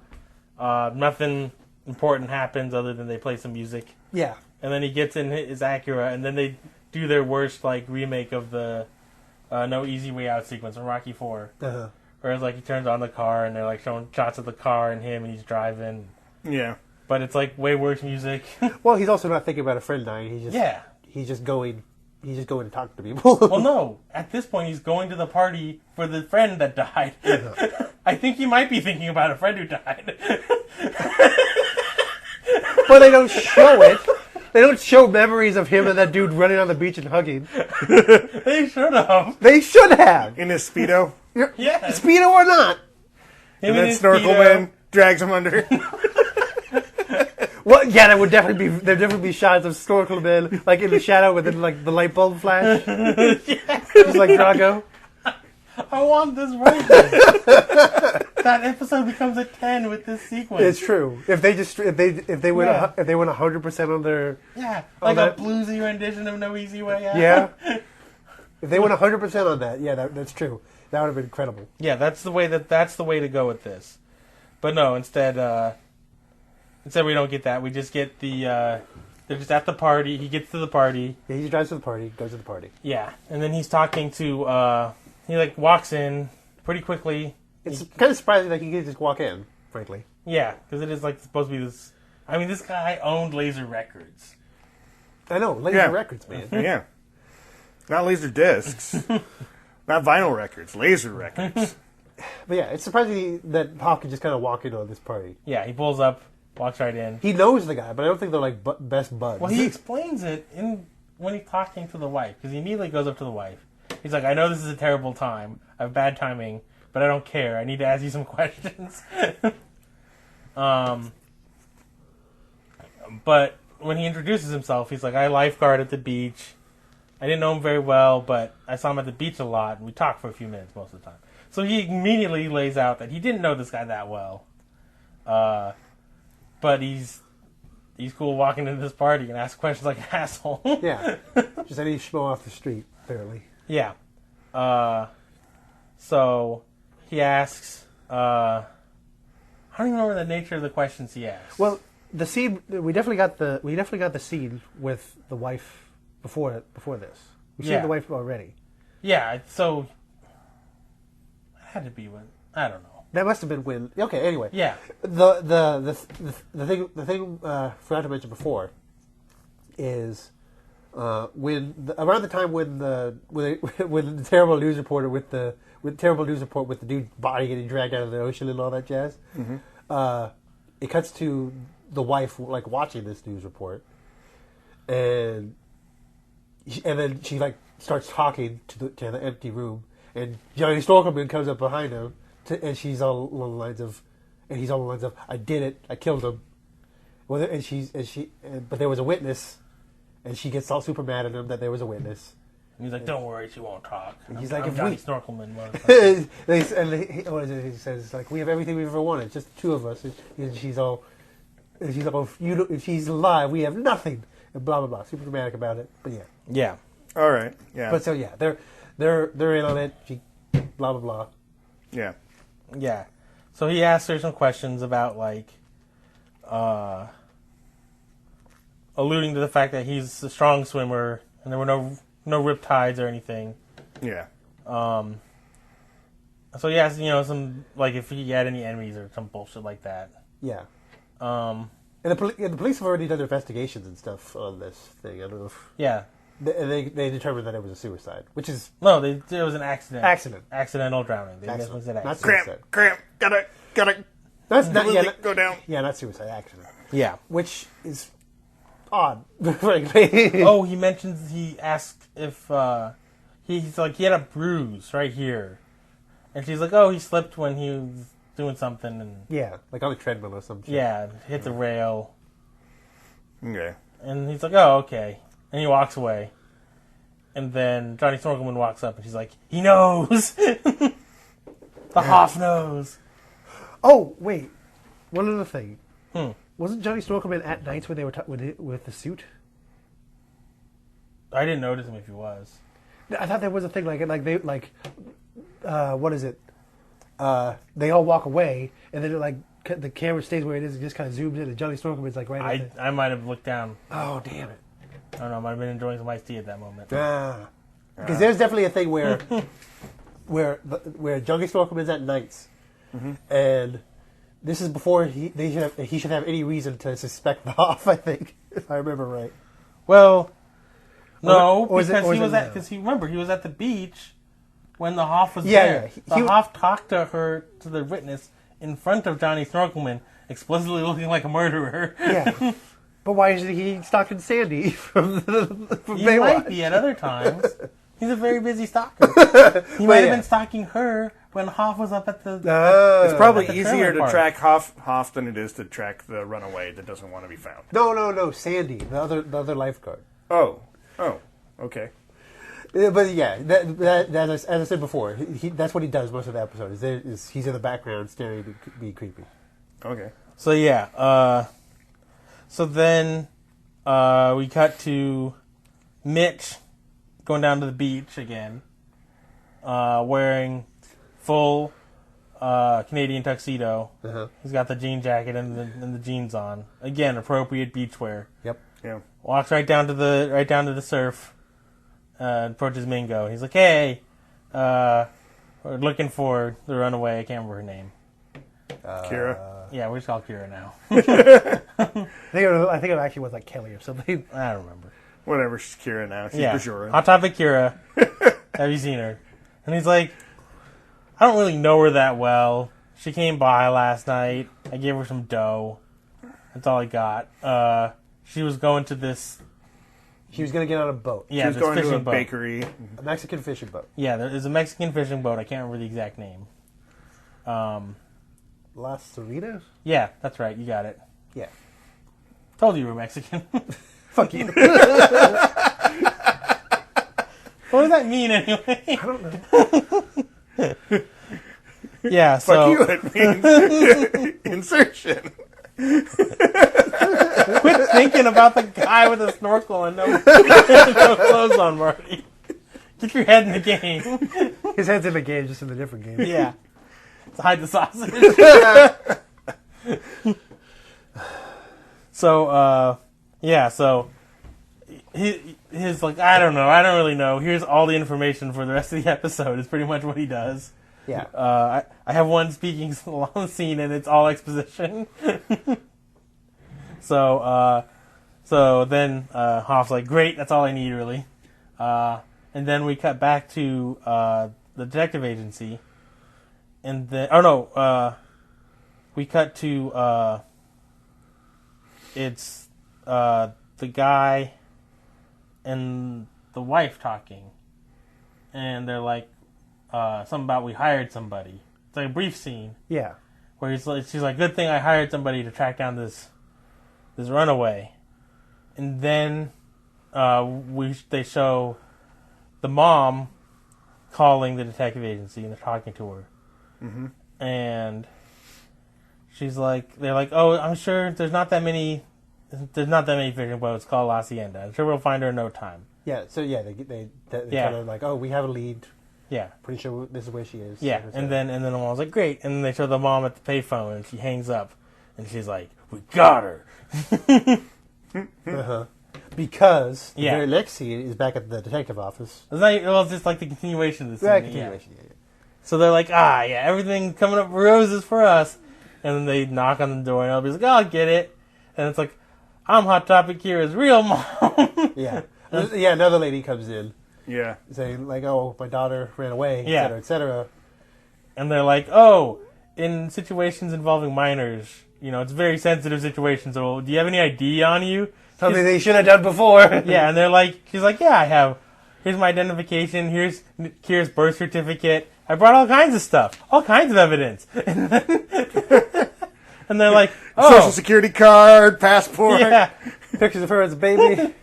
Nothing important happens other than they play some music. Yeah. And then he gets in his Acura, and then they do their worst like remake of the No Easy Way Out sequence from Rocky IV. Uh-huh. Whereas, like, he turns on the car, and they're, like, showing shots of the car and him, and he's driving. Yeah. But it's, like, way worse music. Well, he's also not thinking about a friend dying. He's just going to talk to people. Well, no. At this point, he's going to the party for the friend that died. I think he might be thinking about a friend who died. But they don't show it. They don't show memories of him and that dude running on the beach and hugging. They should have. They should have. In his Speedo. Yeah. Speedo or not. And then Snorkelman drags him under. Well, yeah, there'd definitely be shots of Snorkelman, like in the shadow within like the light bulb flash. Just like Drago. I want this right there. That episode becomes a 10 with this sequence. It's true. If they went 100% on their like a bluesy rendition of No Easy Way Out. Yeah. If they went 100% on that, yeah, that's true. That would have been incredible. Yeah, that's the way to go with this. But no, instead we don't get that. We just get the they're just at the party. He gets to the party. Yeah, he drives to the party, goes to the party. Yeah, and then he's talking to he like walks in pretty quickly. It's kind of surprising that he can just walk in, frankly. Yeah, because it is like supposed to be this. I mean, this guy owned Laser Records. I know, Laser Records, man. Yeah. Not laser discs. Not vinyl records. Laser records. But yeah, it's surprising that Hawk can just kind of walk in on this party. Yeah, he pulls up, walks right in. He knows the guy, but I don't think they're like best buds. Well, he explains it when he's talking to the wife, because he immediately goes up to the wife. He's like, I know this is a terrible time. I have bad timing, but I don't care. I need to ask you some questions. But when he introduces himself, he's like, I lifeguard at the beach. I didn't know him very well, but I saw him at the beach a lot, and we talked for a few minutes most of the time. So he immediately lays out that he didn't know this guy that well. But he's cool walking into this party and asking questions like an asshole. Yeah. Just any schmo off the street, apparently. Yeah. So he asks, I don't even remember the nature of the questions he asks. Well, the scene we definitely got the scene with the wife before this. We've seen the wife already. Yeah, so it had to be when I don't know. That must have been when. Okay, anyway. Yeah. The thing forgot to mention before is around the time when the terrible news reporter with the dude body getting dragged out of the ocean and all that jazz. Mm-hmm. It cuts to the wife like watching this news report, and then she like starts talking to the empty room, and Johnny Snorkelman comes up behind him, and he's all along the lines of, I did it, I killed him. Well, but there was a witness, and she gets all super mad at him that there was a witness. And he's like, "Don't worry, she won't talk." And he's like, I'm "If Johnny we..." Snorkelman. What is it? He says like, "We have everything we've ever wanted, just the two of us." And she's like, if she's alive, we have nothing. And blah blah blah. Super dramatic about it, but yeah. Yeah. All right. Yeah. But so yeah, they're in on it. She blah blah blah. Yeah. Yeah. So he asks her some questions about like, alluding to the fact that he's a strong swimmer and there were no riptides or anything. Yeah. So he asked, some like if he had any enemies or some bullshit like that. Yeah. And the police have already done their investigations and stuff on this thing. I don't know if... Yeah. They determined that it was a suicide, which is... No, it was an accident. Accidental drowning. They Accident. said Not accident. Cramp. Gotta. That's not... go down. Yeah, not suicide. Accident. Yeah. Which is odd, frankly. Oh, he asked if... he's like, he had a bruise right here. And she's like, oh, he slipped when he was doing something. And yeah, like on a treadmill or something. Yeah, hit the rail. Okay. And he's like, oh, okay. And he walks away. And then Johnny Snorkelman walks up and she's like, he knows! The Hoff knows! Oh, wait. One other thing. Wasn't Johnny Snorkelman at nights when they were with the suit? I didn't notice him if he was. I thought there was a thing what is it? They all walk away, and then the camera stays where it is and just kind of zooms in, and Johnny Snorkelman's like right at I might have looked down. Oh, damn it. I don't know, I might have been enjoying some iced tea at that moment. Because there's definitely a thing where where Johnny Snorkelman's at Nights, and this is before he should have any reason to suspect the Hoff. I think, if I remember right. Well, no, or because he was at the beach when the Hoff was Yeah, there. The Hoff talked to the witness in front of Johnny Snorkelman, explicitly looking like a murderer. Yeah. But why is he stalking Sandy from Baywatch? He might be at other times. He's a very busy stalker. He might have been stalking her when Hoff was up at the... it's probably easier to park. track Hoff than it is to track the runaway that doesn't want to be found. No, Sandy, the other lifeguard. Oh, okay. But yeah, that as I said before, that's what he does most of the episode. Is he's in the background staring, being creepy. Okay. So yeah, so then we cut to Mitch going down to the beach again, wearing full Canadian tuxedo. Uh-huh. He's got the jean jacket and the jeans on. Again, appropriate beachwear. Yep. Yeah. Walks right down to the surf. Approaches Mingo. He's like, "Hey, we're looking for the runaway. I can't remember her name. Kira. Yeah, we just call Kira now. I think it actually was like Kelly or something. I don't remember. Whatever, she's Kira now. She's Bajora. Hot Topic Kira. Have you seen her? And he's like, I don't really know her that well. She came by last night. I gave her some dough. That's all I got. She was going to this... She was going to get on a boat. Yeah, She was this going to fishing a boat. bakery. A Mexican fishing boat. Yeah, there's a Mexican fishing boat. I can't remember the exact name. Las Cerritos? Yeah, that's right. You got it. Yeah. Told you were Mexican. Fuck you. What does that mean anyway? I don't know. Yeah, Fuck so... you, it means insertion. Quit thinking about the guy with a snorkel and no clothes on, Marty. Get your head in the game. His head's in the game, just in a different game. Yeah. Let's hide the sausage. So he's like, I don't really know. Here's all the information for the rest of the episode is pretty much what he does. Yeah. I have one speaking scene and it's all exposition. So then Hoff's like, great, that's all I need really. And then we cut back to the detective agency. And then, we cut to, it's the guy and the wife talking. And they're like, something about we hired somebody. It's like a brief scene. Yeah. Where she's like, good thing I hired somebody to track down this runaway. And then they show the mom calling the detective agency and they're talking to her. Mm-hmm. And she's like, they're like, oh, I'm sure there's not that many fishing boats called La Hacienda. I'm sure we'll find her in no time. Yeah, so yeah, they kind of like, oh, we have a lead. Yeah. Pretty sure this is where she is. Yeah, and then the mom was like, great. And then they show the mom at the payphone and she hangs up. And she's like, we got her. Uh-huh. Because the Yeah. very next scene is back at the detective office. It's just like the continuation of the scene. Yeah, Yeah. continuation. Yeah. So they're like, everything coming up roses for us. And then they knock on the door and Elby's like, oh, I'll get it. And it's like, I'm Hot Topic Kira's real mom. Yeah. Yeah, another lady comes in Yeah. saying, like, oh, my daughter ran away, et Yeah. cetera, et cetera. And they're like, oh, in situations involving minors, it's a very sensitive situation, so do you have any ID on you? Something they should have done before. Yeah, and they're like, she's like, yeah, I have. Here's my identification. Here's Kira's birth certificate. I brought all kinds of stuff. All kinds of evidence. And they're like, oh. Social security card, passport. Yeah. Pictures of her as a baby.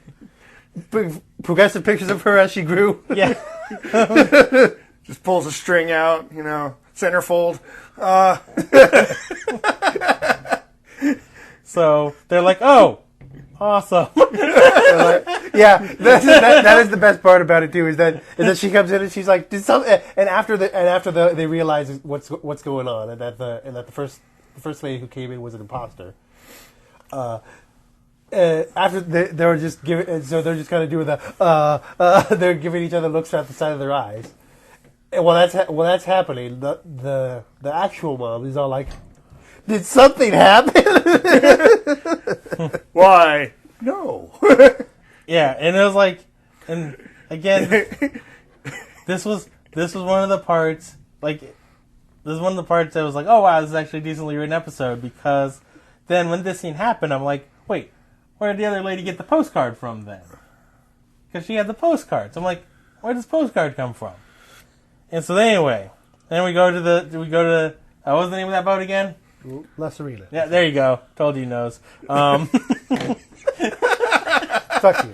Progressive pictures of her as she grew. Yeah. Just pulls a string out, centerfold. So they're like, oh, awesome. Yeah, that is the best part about it too. Is that she comes in and she's like, did some? And after they realize what's going on, and that the first lady who came in was an imposter. After they're just giving, so they're just kind of doing they're giving each other looks at the side of their eyes, that's happening. The actual mom is all like, "Did something happen?" Why? No. Yeah, and it was like, and again, this was one of the parts. Like, this is one of the parts that was like, oh wow, this is actually a decently written episode, because then when this scene happened, I'm like, wait, where did the other lady get the postcard from then? Because she had the postcards. I'm like, where does this postcard come from? And so anyway, then we go to what was the name of that boat again? La Serena. Yeah, there you go. Told you he knows. Fuck you.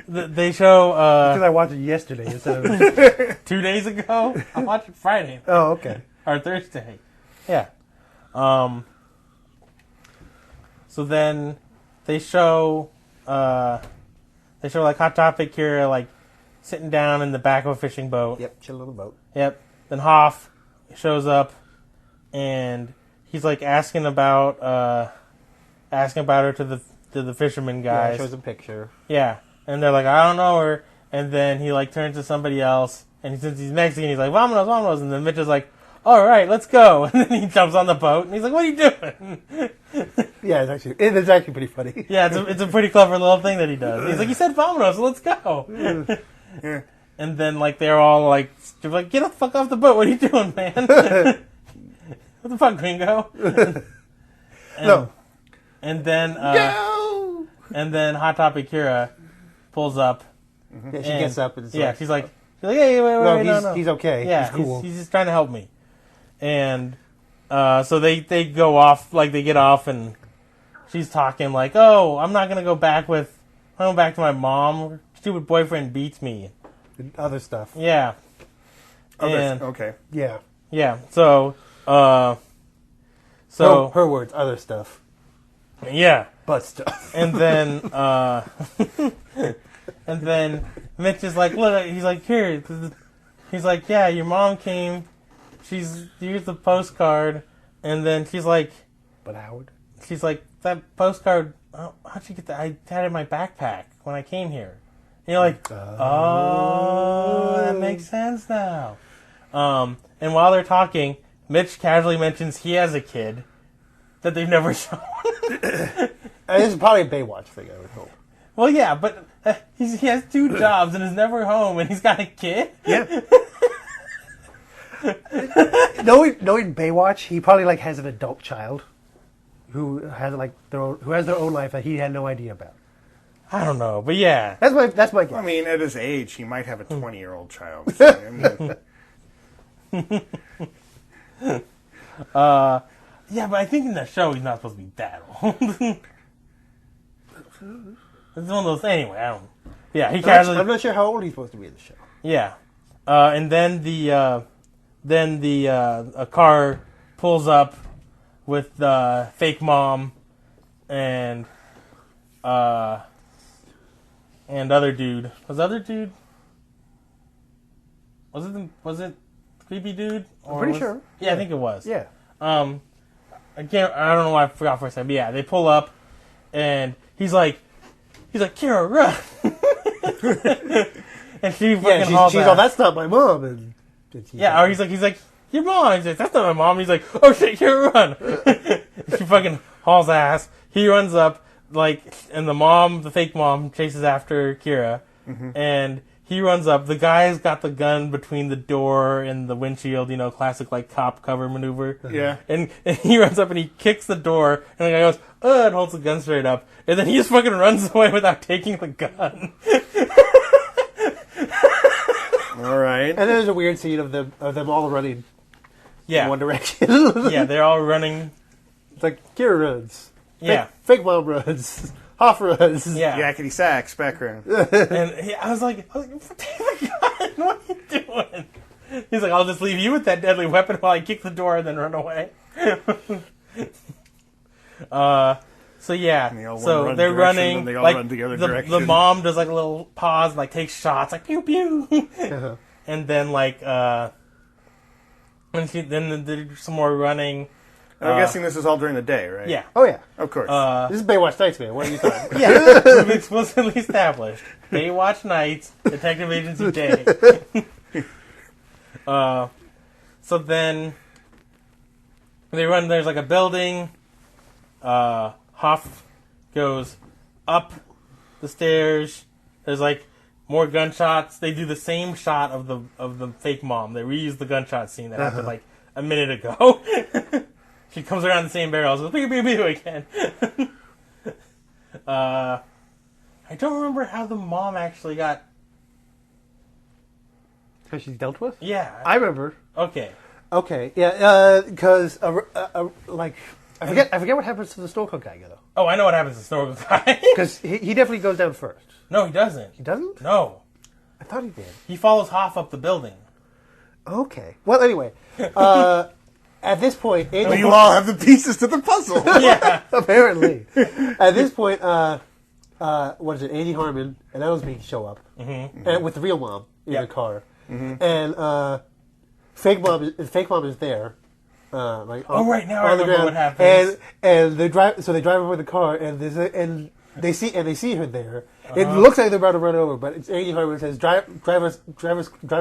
They show Because I watched it yesterday instead of 2 days ago. I watched it Friday. Oh, okay. Or Thursday. Yeah. So then they show like Hot Topic here, like sitting down in the back of a fishing boat. Yep, chilling on the boat. Yep. Then Hoff shows up, and he's like asking about her to the fisherman guys. Yeah, shows a picture. Yeah, and they're like, I don't know her. And then he like turns to somebody else, and since he's Mexican, he's like, vámonos, vámonos. And then Mitch is like, all right, let's go. And then he jumps on the boat, and he's like, what are you doing? Yeah, it's actually pretty funny. Yeah, it's a pretty clever little thing that he does. He's like, you said vámonos, so let's go. Yeah. And then like they're all like get the fuck off the boat. What are you doing, man? What the fuck, gringo? No. And then No! and then Hot Topic Kira pulls up. Yeah, she gets up and yeah, she's like, hey, wait, no. He's okay. Yeah, he's cool. He's just trying to help me. And so they go off, like they get off, and she's talking like, oh, I'm going back to my mom. Her stupid boyfriend beats me. And other stuff. Yeah. Okay. Yeah. Yeah. So her words, other stuff. Yeah. Butt stuff. And then and then Mitch is like, look, he's like, here. He's like, yeah, your mom came. She's used the postcard, and then she's like, but Howard? She's like, that postcard, how'd you get that? I had it in my backpack when I came here. And you're like, oh, that makes sense now. And while they're talking, Mitch casually mentions he has a kid that they've never shown. This is probably a Baywatch thing, I would hope. Well, yeah, but he has 2 jobs and is never home, and he's got a kid? Yeah. Knowing Baywatch, he probably like has an adult child who has like their own life that he had no idea about. I don't know, but yeah. That's my guess. I mean, at his age, he might have a 20-year-old child. So, I mean, yeah, but I think in the show he's not supposed to be that old. It's one of those. Anyway, I don't. Yeah, he casually. I'm not sure how old he's supposed to be in the show. Yeah, and then a car pulls up with the fake mom and other dude. Was the other dude? Was it creepy dude? I'm pretty sure. Yeah, I think it was. Yeah. I don't know why I forgot for a second. But yeah, they pull up, and he's like, Kira, run! And she fucking hauls she's ass. all, that's not my mom. And Yeah, or he's like, your mom. He's like, that's not my mom. He's like, oh shit, Kira, run! She fucking hauls ass. He runs up, like, and the fake mom, chases after Kira, and he runs up. The guy's got the gun between the door and the windshield, classic, like, cop cover maneuver. yeah. And he runs up and he kicks the door, and the guy goes, and holds the gun straight up, and then he just fucking runs away without taking the gun. All right. And there's a weird scene of them all running in one direction. Yeah, they're all running. It's like, Kira runs. Yeah. Fake mom runs. Hoff runs. Yeah. Yakety sax, background. And I was like, take the gun. What are you doing? He's like, I'll just leave you with that deadly weapon while I kick the door and then run away. So yeah, so they're running. They all like run together the mom does like a little pause, and, like takes shots, like pew pew, and then like then there's some more running, I'm guessing this is all during the day, right? Yeah. Oh yeah. Of course. This is Baywatch Nights, man. What are you talking? Yeah, we've explicitly established Baywatch Nights, Detective Agency Day. So then they run. There's like a building. Hoff goes up the stairs. There's like more gunshots. They do the same shot of the fake mom. They reuse the gunshot scene that happened like a minute ago. She comes around the same barrel, so pew pew pew again. I don't remember how the mom actually got. How she's dealt with? Yeah, I remember. Okay. Okay, yeah, because like I forget what happens to the snorkel guy though. Oh, I know what happens to Snorkel Guy. Because he definitely goes down first. No, he doesn't. He doesn't? No, I thought he did. he follows Hoff up the building. Okay. Well, anyway, at this point, Well, you all have the pieces to the puzzle. Yeah. apparently, at this point, what is it? Andy Harmon and Ellsby show up, and with the real mom in the car, and fake mom is there. Right now I remember what happens. And they drive over the car, and they see her there. It looks like they're about to run over, but it's Andy Harmon says, drive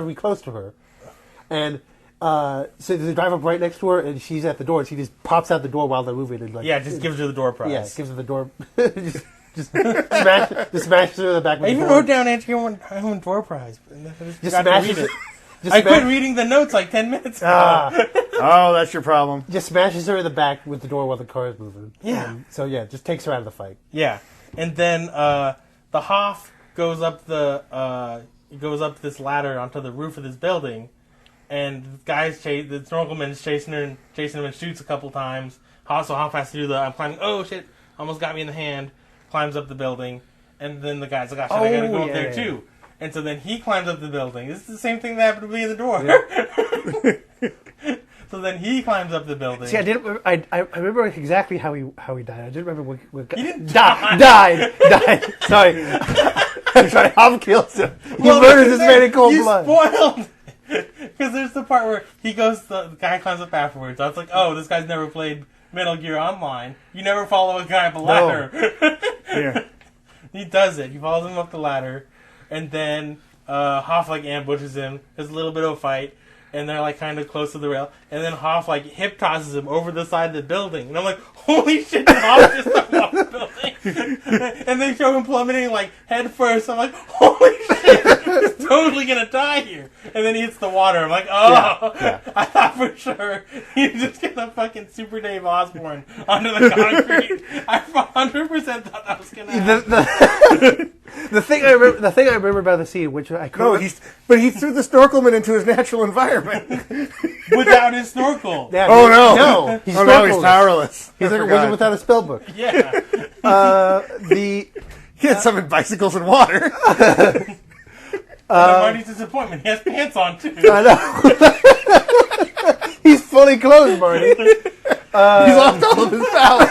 me close to her. And so they drive up right next to her, and she's at the door, and she just pops out the door while they're moving. And just gives her the door prize. Yeah, gives her the door. just smashes her in the back. I even wrote down Andrew Harmon door prize. Just smashes it. I quit reading the notes like 10 minutes ago. Oh, that's your problem. Just smashes her in the back with the door while the car is moving. Yeah. And so just takes her out of the fight. Yeah, and then the Hoff goes up this ladder onto the roof of this building, and the Snorkelman is chasing him and shoots a couple times. Hoff has to do I'm climbing. Oh shit! Almost got me in the hand. Climbs up the building, and then the guy's like, "Oh shit, I gotta go up there too." And so then he climbs up the building. This is the same thing that happened to me in the door. Yeah. So then he climbs up the building. See, I didn't. I remember exactly how he died. I didn't remember what he didn't died. Sorry, I'm sorry. Hoff kills him. He murders this man in cold blood. You spoiled. Because there's the part where the guy climbs up afterwards. I was like, oh, this guy's never played Metal Gear Online. You never follow a guy up a ladder. No. Yeah. He does it. He follows him up the ladder, and then Hoff ambushes him. There's a little bit of a fight, and they're kind of close to the rail. And then Hoff hip tosses him over the side of the building, and I'm like, holy shit! Did Hoff just jump off the building? And they show him plummeting head first. I'm like, holy shit! He's totally gonna die here. And then he hits the water. I'm like, oh! Yeah. I thought for sure he was just gonna fucking Super Dave Osborne onto the concrete. I 100% thought that was gonna happen. The thing I remember about the scene, which I couldn't. But he threw the Snorkelman into his natural environment without his snorkel. Yeah, no! No, now he's powerless. He's like a wizard without a spell book. Yeah. He had some in bicycles and water. Marty's disappointment. He has pants on too. I know. He's fully clothed, Marty. He's lost all of his power.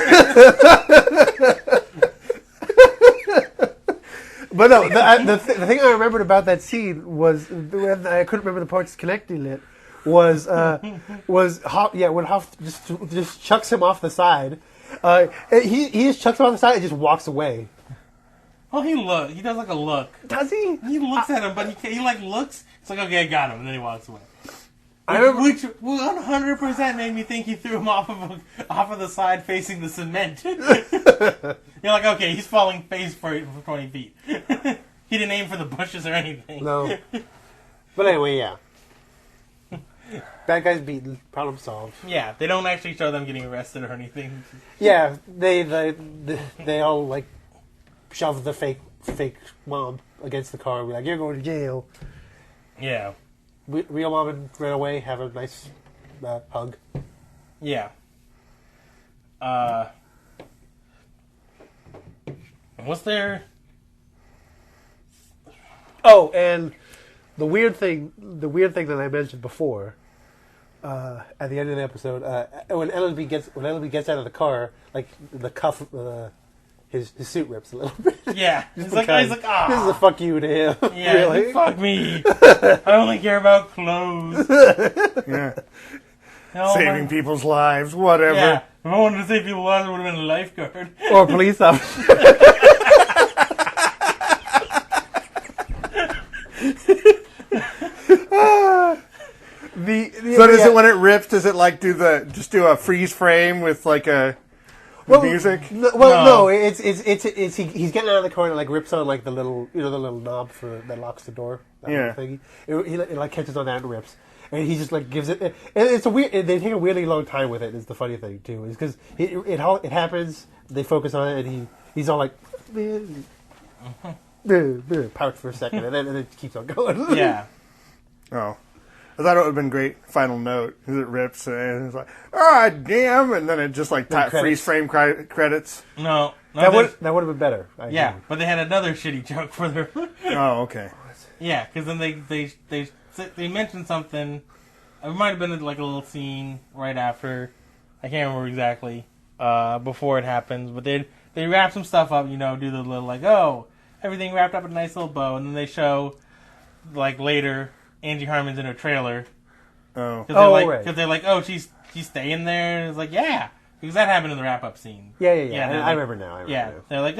But no, the thing I remembered about that scene was, I couldn't remember the parts connecting it, was Hoff, when Hoff just chucks him off the side. He just chucks him off the side and just walks away. Well, he does a look. Does he? He looks at him, but he looks. It's like, okay, I got him, and then he walks away. Which 100% made me think he threw him off of the side facing the cement. You're like, okay, he's falling face first for 20 feet. He didn't aim for the bushes or anything. No. But anyway, yeah. Bad guys beaten. Problem solved. Yeah, they don't actually show them getting arrested or anything. Yeah, they all shove the fake mom against the car and be like, you're going to jail. Yeah. Real mom and ran away, have a nice hug. Yeah. Was there... Oh, and the weird thing that I mentioned before, at the end of the episode, when Ellsby gets out of the car, the cuff, his suit rips a little bit. Yeah, he's like, this is a fuck you to him. Yeah, really? Fuck me. I only care about clothes. Yeah. saving people's lives, whatever. Yeah, if I wanted to save people's lives, I would have been a lifeguard. Or a police officer. So does it, when it rips, does it like do a freeze frame with like music? No. It's he's getting out of the car and like rips on like the little knob that locks the door. That little thingy. It like catches on that and rips, and he just like gives it. And it's a weird. They take a weirdly long time with it. Is the funny thing too, is because it happens. They focus on it, and he's all like, pouch for a second, and then it keeps on going. Yeah. Oh. I thought it would have been great final note because it rips and it's like, damn, and then it just like freeze frame credits. No, that would have been better. Yeah, but they had another shitty joke for their. Oh, okay. Yeah, because then they mentioned something. It might have been like a little scene right after. I can't remember exactly before it happens, but they wrap some stuff up. Do the little like, everything wrapped up in a nice little bow, and then they show like later. Angie Harmon's in her trailer. Oh. Because they're like, she's staying there. And it's like, yeah. Because that happened in the wrap-up scene. Yeah. I remember now. They're like,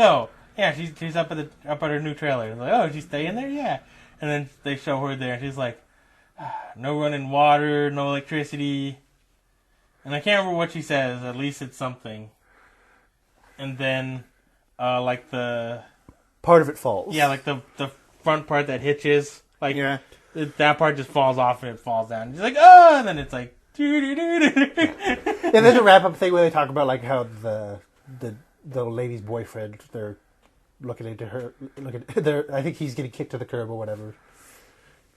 she's up at her new trailer. It's like, she's staying there? Yeah. And then they show her there, and she's like, no running water, no electricity. And I can't remember what she says. At least it's something. And then, like the... part of it falls. Yeah, like the front part that hitches. Like, that part just falls off and it falls down. It's like, and then it's like, Yeah, there's a wrap-up thing where they talk about like how the lady's boyfriend, they're looking into her, I think he's getting kicked to the curb or whatever.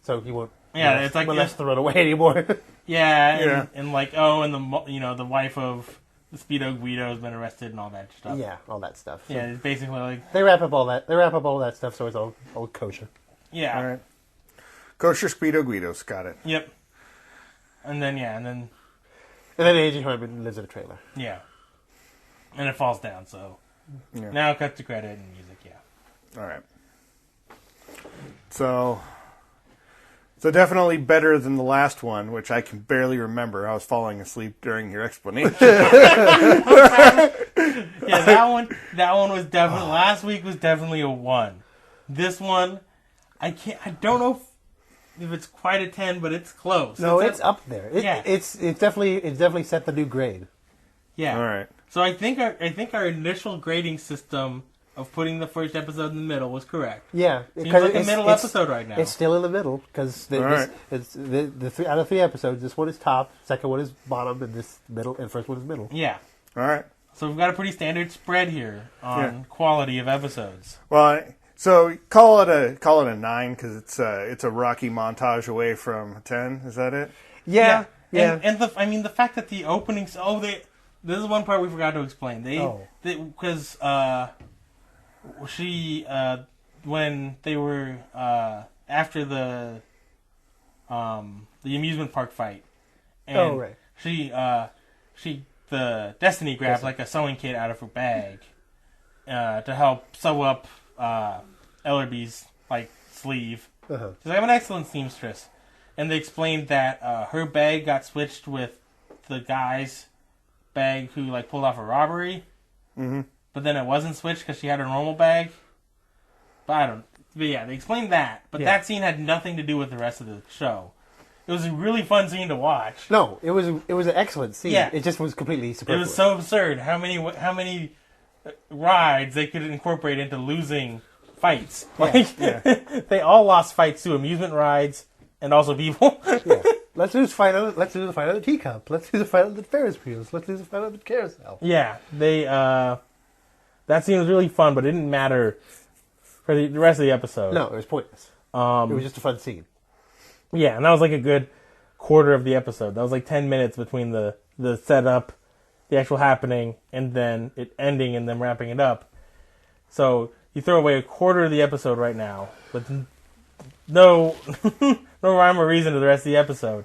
So he won't it's like molest the runaway anymore. And like, and the wife of the Speedo Guido has been arrested and all that stuff. Yeah, all that stuff. So it's basically like... They wrap up all that stuff so it's all kosher. Yeah. All right. Kosher Speedo Guidos, got it. Yep. And then Angie Harmon lives in a trailer. Yeah. And it falls down, so... Yeah. Now cut to credit and music, yeah. All right. So definitely better than the last one, which I can barely remember. I was falling asleep during your explanation. Yeah, that one was definitely... Last week was definitely a 1. This one, I don't know if it's quite a 10, but it's close. No, it's up there. It's definitely set the new grade. Yeah. All right. So I think our initial grading system of putting the first episode in the middle was correct. Yeah, seems like a middle episode right now. It's still in the middle because it's out of 3 episodes. This one is top, second one is bottom, and this middle, and first one is middle. Yeah. All right. So we've got a pretty standard spread here on quality of episodes. Well. So call it a 9 because it's a Rocky montage away from a 10. Is that it? Yeah. And the fact that the openings. This is one part we forgot to explain. Because when they were after the amusement park fight, and the Destiny grabbed like a sewing kit out of her bag to help sew up Ellerby's like sleeve. Uh-huh. She's like, I'm an excellent seamstress, and they explained that her bag got switched with the guy's bag who like pulled off a robbery. Mm-hmm. But then it wasn't switched because she had her normal bag. But they explained that. But that scene had nothing to do with the rest of the show. It was a really fun scene to watch. No, it was an excellent scene. Yeah. It just was completely superfluous. It was so absurd how many rides they could incorporate into losing fights. They all lost fights to amusement rides and also people. Yeah. Let's do the fight on the teacup. Let's do the fight on the Ferris wheels. Let's do the fight on the carousel. Yeah, that scene was really fun, but it didn't matter for the rest of the episode. No, it was pointless. It was just a fun scene. Yeah, and that was like a good quarter of the episode. That was like 10 minutes between the setup, the actual happening, and then it ending and then wrapping it up. So you throw away a quarter of the episode right now with no rhyme or reason to the rest of the episode.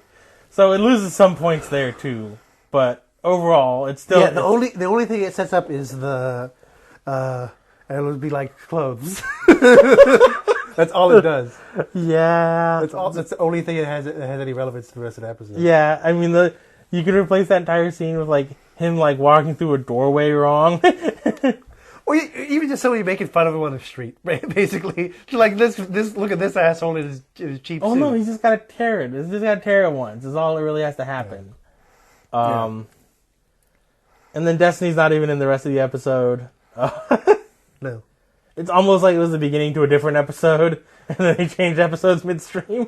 So it loses some points there too. But overall, it's still... Yeah, the only thing it sets up is the... it would be like clothes. That's all it does. Yeah. That's the only thing that has any relevance to the rest of the episode. Yeah, I mean, the You could replace that entire scene with like him like walking through a doorway wrong. Or even just somebody making fun of him on the street, basically. Like, this look at this asshole in his cheap suit. Oh no, he's just got to tear it. He's just got to tear it once. Is all that really has to happen. Yeah. And then Destiny's not even in the rest of the episode. No. It's almost like it was the beginning to a different episode, and then they changed episodes midstream.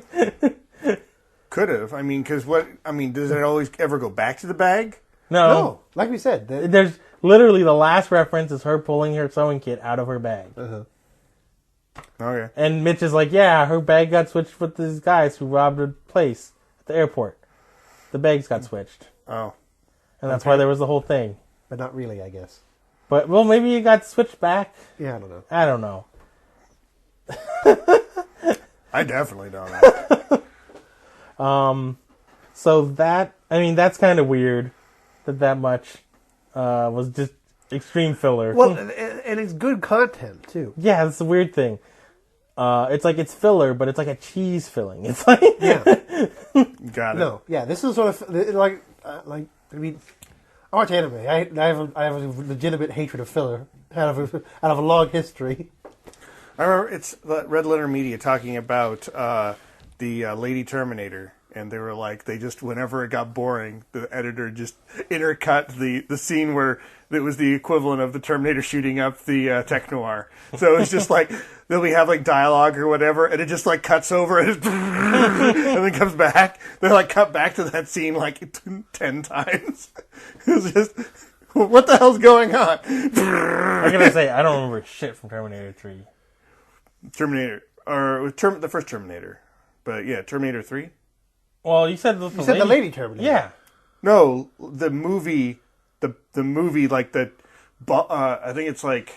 Could have. I mean, because does it always ever go back to the bag? No. Like we said. There's literally the last reference is her pulling her sewing kit out of her bag. Uh-huh. Okay. And Mitch is like, yeah, her bag got switched with these guys who robbed a place at the airport. The bags got switched. Oh. And that's why there was the whole thing. But not really, I guess. But, well, maybe it got switched back. Yeah, I don't know. I don't know. I definitely don't know. So that's kind of weird that much was just extreme filler. Well, and it's good content, too. Yeah, that's the weird thing. It's like it's filler, but it's like a cheese filling. It's like... Yeah. Got it. No, yeah, this is sort of, like, I mean... I watch anime. I have a legitimate hatred of filler out of a long history. I remember it's Red Letter Media talking about the Lady Terminator, and they were like, whenever it got boring, the editor just intercut the scene where it was the equivalent of the Terminator shooting up the Tech Noir. So it's just like they'll have like dialogue or whatever, and it just like cuts over and then comes back. They like cut back to that scene like 10 times. It's just, what the hell's going on? I gotta say, I don't remember shit from Terminator 3. The first Terminator. But yeah, Terminator 3? Well, you said the Lady Terminator. Yeah. No, the movie, the movie, like I think it's like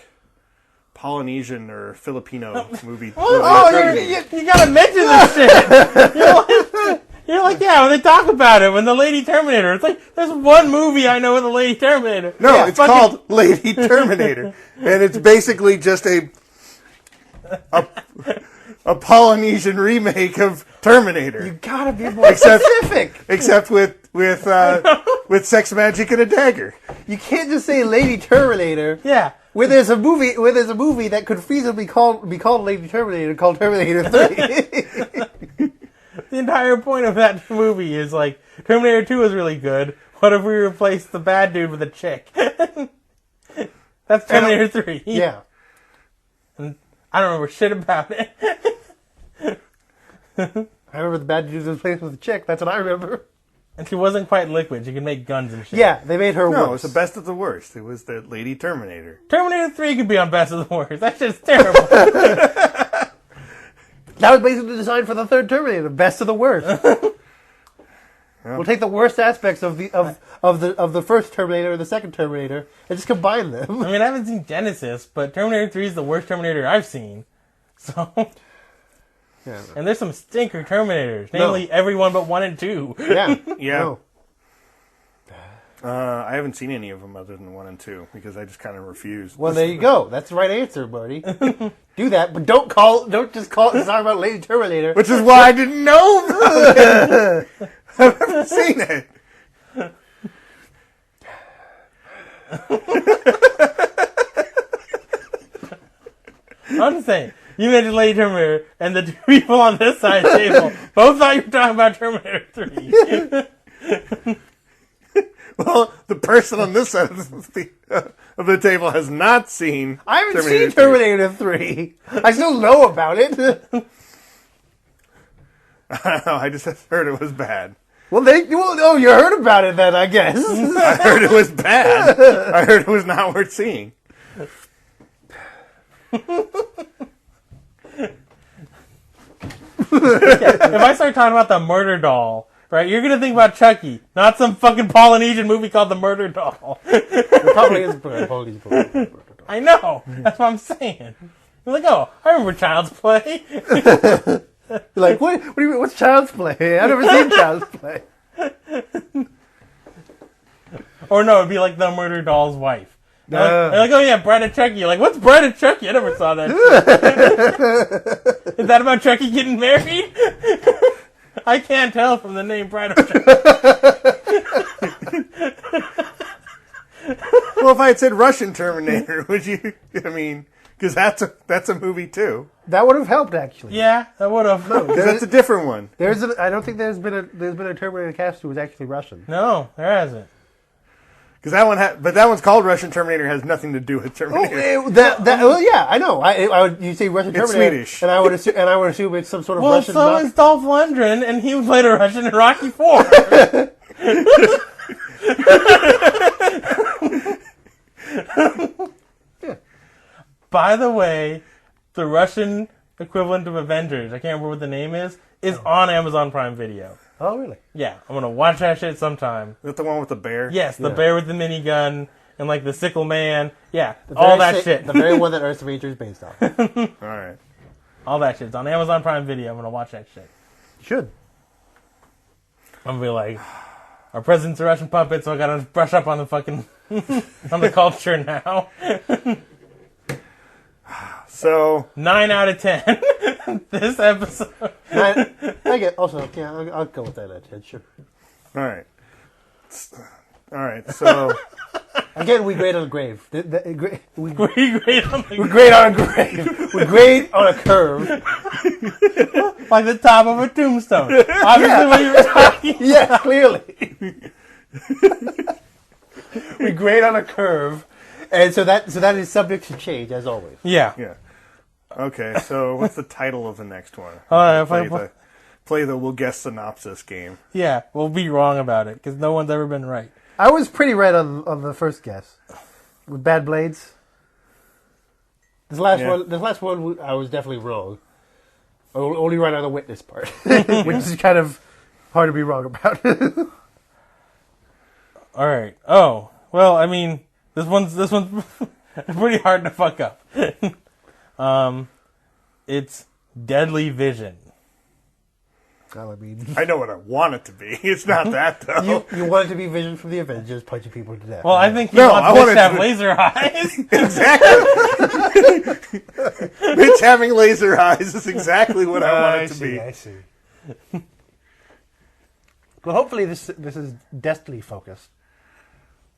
Polynesian or Filipino movie. You gotta mention this shit. You're like, yeah, when they talk about it, when the Lady Terminator, it's like, there's one movie I know with the Lady Terminator. No, yeah, it's called Lady Terminator. And it's basically just a Polynesian remake of Terminator. You gotta be more specific. Except with sex magic and a dagger. You can't just say Lady Terminator. Yeah. Where there's a movie that could feasibly be called Lady Terminator, called Terminator 3. The entire point of that movie is like, Terminator 2 is really good. What if we replace the bad dude with a chick? That's Terminator 3. Yeah. And I don't remember shit about it. I remember the bad dude was replaced with a chick. That's what I remember. And she wasn't quite liquid. She could make guns and shit. Yeah, they made her worse. No, it was the best of the worst. It was the Lady Terminator. Terminator 3 could be on Best of the Worst. That shit's terrible. That was basically designed for the third Terminator, best of the worst. Yeah. We'll take the worst aspects of the first Terminator and the second Terminator and just combine them. I mean, I haven't seen Genesis, but Terminator 3 is the worst Terminator I've seen. So, Yeah. and there's some stinker Terminators, namely everyone but 1 and 2. Yeah. Yeah. No. I haven't seen any of them other than 1 and 2 because I just kind of refused. Well, there you go. That's the right answer, Marty. Do that, but don't just call it talk about Lady Terminator. Which is why I didn't know about it. I've never seen it. I'm just saying, you mentioned Lady Terminator, and the two people on this side of the table both thought you were talking about Terminator 3. Well, the person on this side of the table has not seen. I haven't seen Terminator 3. I still know about it. I don't know. I just heard it was bad. Well, you heard about it then, I guess. I heard it was bad. I heard it was not worth seeing. If I start talking about the murder doll, right, you're going to think about Chucky, not some fucking Polynesian movie called The Murder Doll. It probably is a Polynesian movie. I know. That's what I'm saying. You're like, oh, I remember Child's Play. You're like, what do you mean, what's Child's Play? I've never seen Child's Play. Or no, it'd be like The Murder Doll's wife. They're like, oh yeah, Bride of Chucky. You're like, what's Bride of Chucky? I never saw that. Is that about Chucky getting married? I can't tell from the name Pride of Jones. Well, if I had said Russian Terminator, would you? I mean, because that's a movie too. That would have helped, actually. Yeah, that would have. Because that's a different one. I don't think there's been a Terminator cast who was actually Russian. No, there hasn't. Because that one, but that one's called Russian Terminator. Has nothing to do with Terminator. Well, yeah, I know. You say Russian It's Terminator, Swedish. and I would assume it's some sort of Well, Russian. so is Dolph Lundgren, and he played a Russian in Rocky IV. Yeah. By the way, the Russian equivalent of Avengers, I can't remember what the name is on Amazon Prime Video. Oh, really? Yeah, I'm gonna watch that shit sometime. Is that the one with the bear? Yes, the Yeah. bear with the minigun and like the sickle man. Yeah, all that shit. The very one that Earth Ranger is based on. All right. All that shit's on Amazon Prime Video. I'm gonna watch that shit. You should. I'm gonna be like, our president's a Russian puppet, so I gotta brush up on the fucking on the culture now. So 9 out of 10. This episode. I get. Also, yeah, I'll go with that. Sure. all right. So Again, we grade on a grave. We We grade on the grade on a grave. We grade on a curve. like the top of a tombstone. Obviously, what you were talking. Yeah, clearly. We grade on a curve, and so that is subject to change as always. Yeah. yeah. Okay. So what's the title of the next one? If We'll guess synopsis game. Yeah, we'll be wrong about it because no one's ever been right. I was pretty right on the first guess with Bad Blades. This last one, I was definitely wrong. Only right on the witness part, which is kind of hard to be wrong about. All right. Oh, well, I mean, this one's pretty hard to fuck up. It's Deadly Vision. Well, I mean, I know what I want it to be. It's not that though. you want it to be Vision from the Avengers punching people to death. Well, I think he No, wants I Mitch wanted to have to- laser eyes. Exactly. Mitch having laser eyes is exactly what I want it to be. I see. Well, hopefully this is Destiny focused.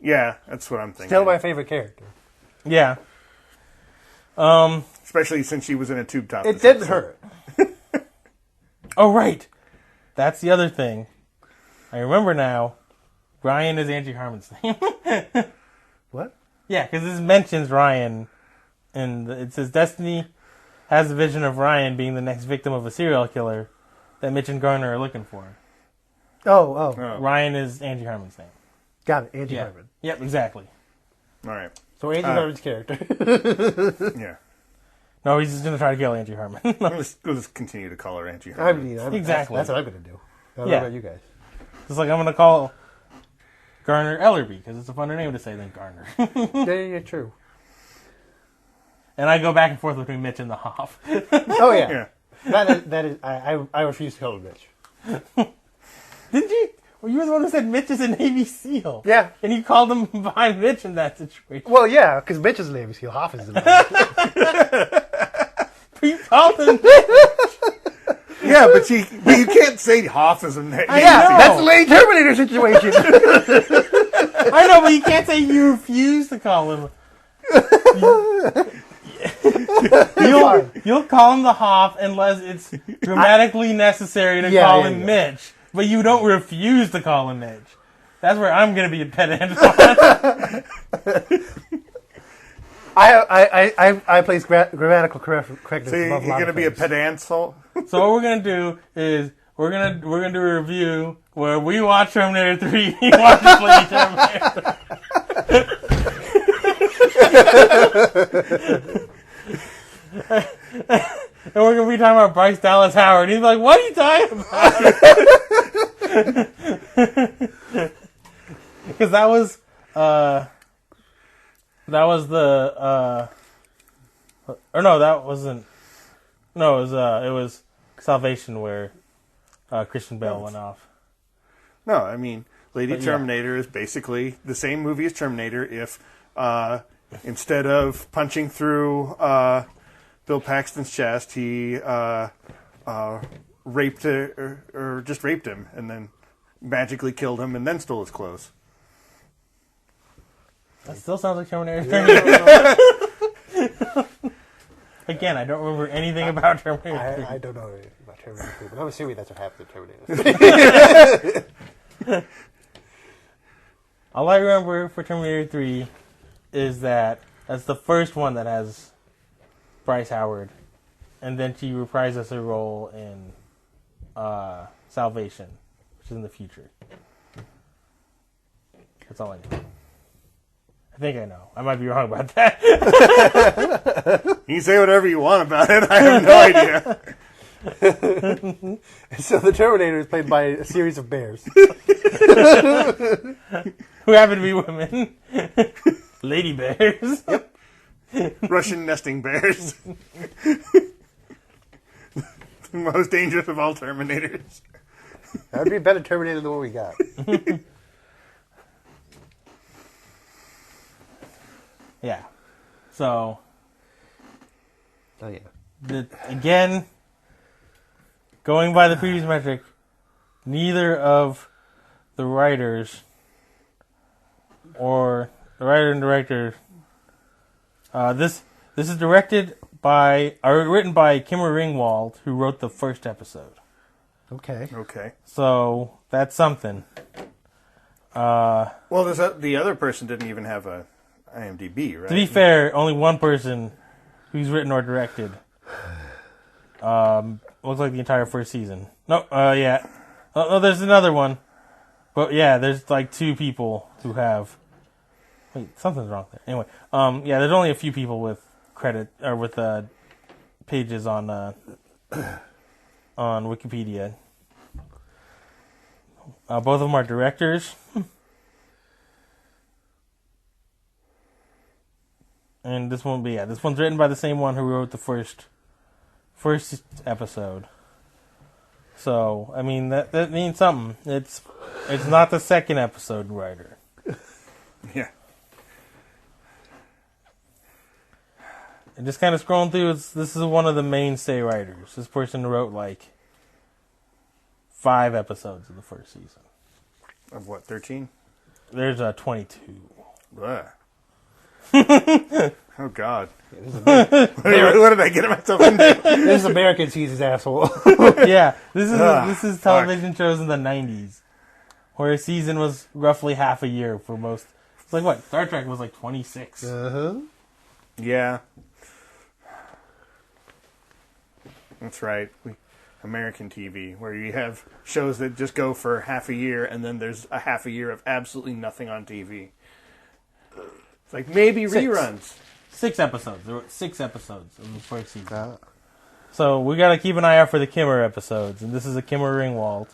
Yeah, that's what I'm thinking. Still my favorite character. Yeah. Especially since she was in a tube top. It didn't hurt. Oh, right. That's the other thing. I remember now. Ryan is Angie Harmon's name. What? Yeah, because this mentions Ryan, and it says Destiny has a vision of Ryan being the next victim of a serial killer that Mitch and Garner are looking for. Oh. Ryan is Angie Harmon's name. Got it. Angie Yeah. Harmon. Yep, exactly. All right. So Angie Harmon's character. Yeah. No, he's just going to try to kill Angie Harmon. We'll just continue to call her Angie I Harmon. mean, Exactly. That's what I'm going to do. I don't Yeah. know about you guys. It's like I'm going to call Garner Ellerby, because it's a funner name to say than Garner. Yeah, true. And I go back and forth between Mitch and the Hoff. Oh, yeah. Yeah. That is I refuse to call him Mitch. Didn't you? Well, you were the one who said Mitch is a Navy SEAL. Yeah. And you called him behind Mitch in that situation. Well, yeah, because Mitch is a Navy SEAL. Hoff is a Navy You called him Yeah, but you can't say Hoff is a name. I Yeah, know. that's the Lady Terminator situation. I know, but you can't say you refuse to call him. You'll call him the Hoff unless it's grammatically necessary to Yeah, call yeah, him yeah. Mitch. But you don't refuse to call him Mitch. That's where I'm going to be a pedant. I place grammatical correctness So you're above going to be a pedant? So what we're going to do is we're gonna do a review where we watch Terminator 3, he watches Lady Terminator. And we're gonna be talking about Bryce Dallas Howard. He's like, "What are you talking about?" Because that was the or no, that wasn't. No, it was Salvation where Christian Bale went off. No, I mean, Lady But, yeah. Terminator is basically the same movie as Terminator if instead of punching through Bill Paxton's chest, he raped or just raped him and then magically killed him and then stole his clothes. That still sounds like Terminator 3. Again, I don't remember anything about Terminator 3. I don't know anything about Terminator 3, but I'm assuming that's what happened to Terminator 3. All I remember for Terminator 3 is that that's the first one that has Bryce Howard, and then she reprises her role in Salvation, which is in the future. That's all I know. I think I know. I might be wrong about that. You can say whatever you want about it. I have no idea. So the Terminator is played by a series of bears. Who happen to be women. Lady bears. Yep. Russian nesting bears. The most dangerous of all Terminators. That would be a better Terminator than what we got. Yeah. So, Oh, yeah. again, going by the previous metric, neither of the writers or the writer and director. This is directed by or written by Kimmer Ringwald, who wrote the first episode. Okay. So that's something. Well, the other person didn't even have a IMDb, right? To be fair, only one person who's written or directed. Looks like the entire first season. No, yeah. Oh, there's another one. But yeah, there's like two people who have. Wait, something's wrong there. Anyway, yeah, there's only a few people with credit or with pages on Wikipedia. Both of them are directors. And this one's written by the same one who wrote the first episode. So, I mean, that means something. It's not the second episode writer. Yeah. And just kind of scrolling through, this is one of the mainstay writers. This person wrote like 5 episodes of the first season. Of what, 13? There's 22. Blah. Oh, God. What did I get myself into? This is American sees his asshole. Yeah, this is television shows in the 90s, where a season was roughly half a year for most. It's like what? Star Trek was like 26. Uh-huh. Yeah. That's right. American TV, where you have shows that just go for half a year, and then there's a half a year of absolutely nothing on TV. It's like maybe reruns. 6 episodes. There were 6 episodes of the first season. So we got to keep an eye out for the Kimmer episodes, and this is a Kimmer Ringwald.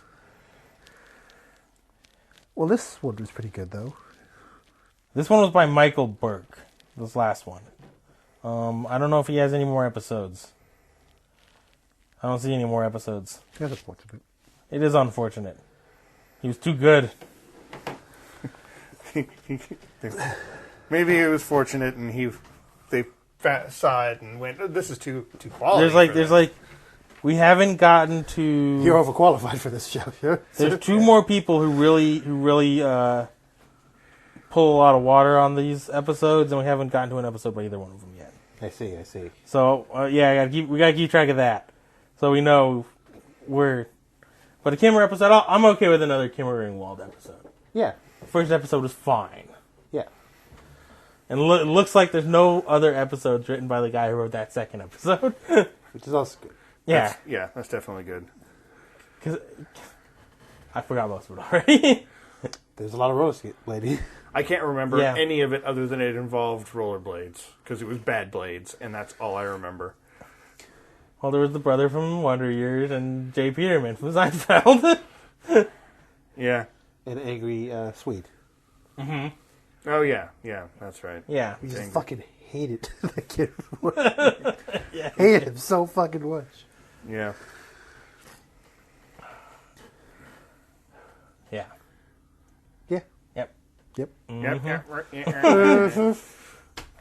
Well, this one was pretty good, though. This one was by Michael Burke. This last one. I don't know if he has any more episodes. I don't see any more episodes. That's unfortunate. It is unfortunate. He was too good. Maybe he was fortunate, and they saw it and went, oh, "This is too quality." There's like, we haven't gotten to. You're overqualified for this show. Sure. There's 2 more people who really pull a lot of water on these episodes, and we haven't gotten to an episode by either one of them yet. I see. So yeah, we gotta keep track of that, so we know but a Kimmer episode, I'm okay with another Kimmer Ringwald episode. Yeah. The first episode was fine. Yeah. And it looks like there's no other episodes written by the guy who wrote that second episode. Which is also good. Yeah. That's definitely good. Because I forgot most of it already. There's a lot of roast, lady. I can't remember any of it other than it involved rollerblades, because it was bad blades, and that's all I remember. Well, there was the brother from Wonder Years and Jay Peterman from Seinfeld. Yeah. An angry Swede. Mm-hmm. Oh, yeah, that's right. Yeah. We just fucking hated the kid. Yeah. Hated him so fucking much. Yeah. Yeah. Yeah. Yep. Mm-hmm. Yep.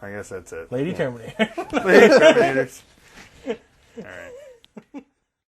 I guess that's it. Lady Terminator. Lady Terminators. All right.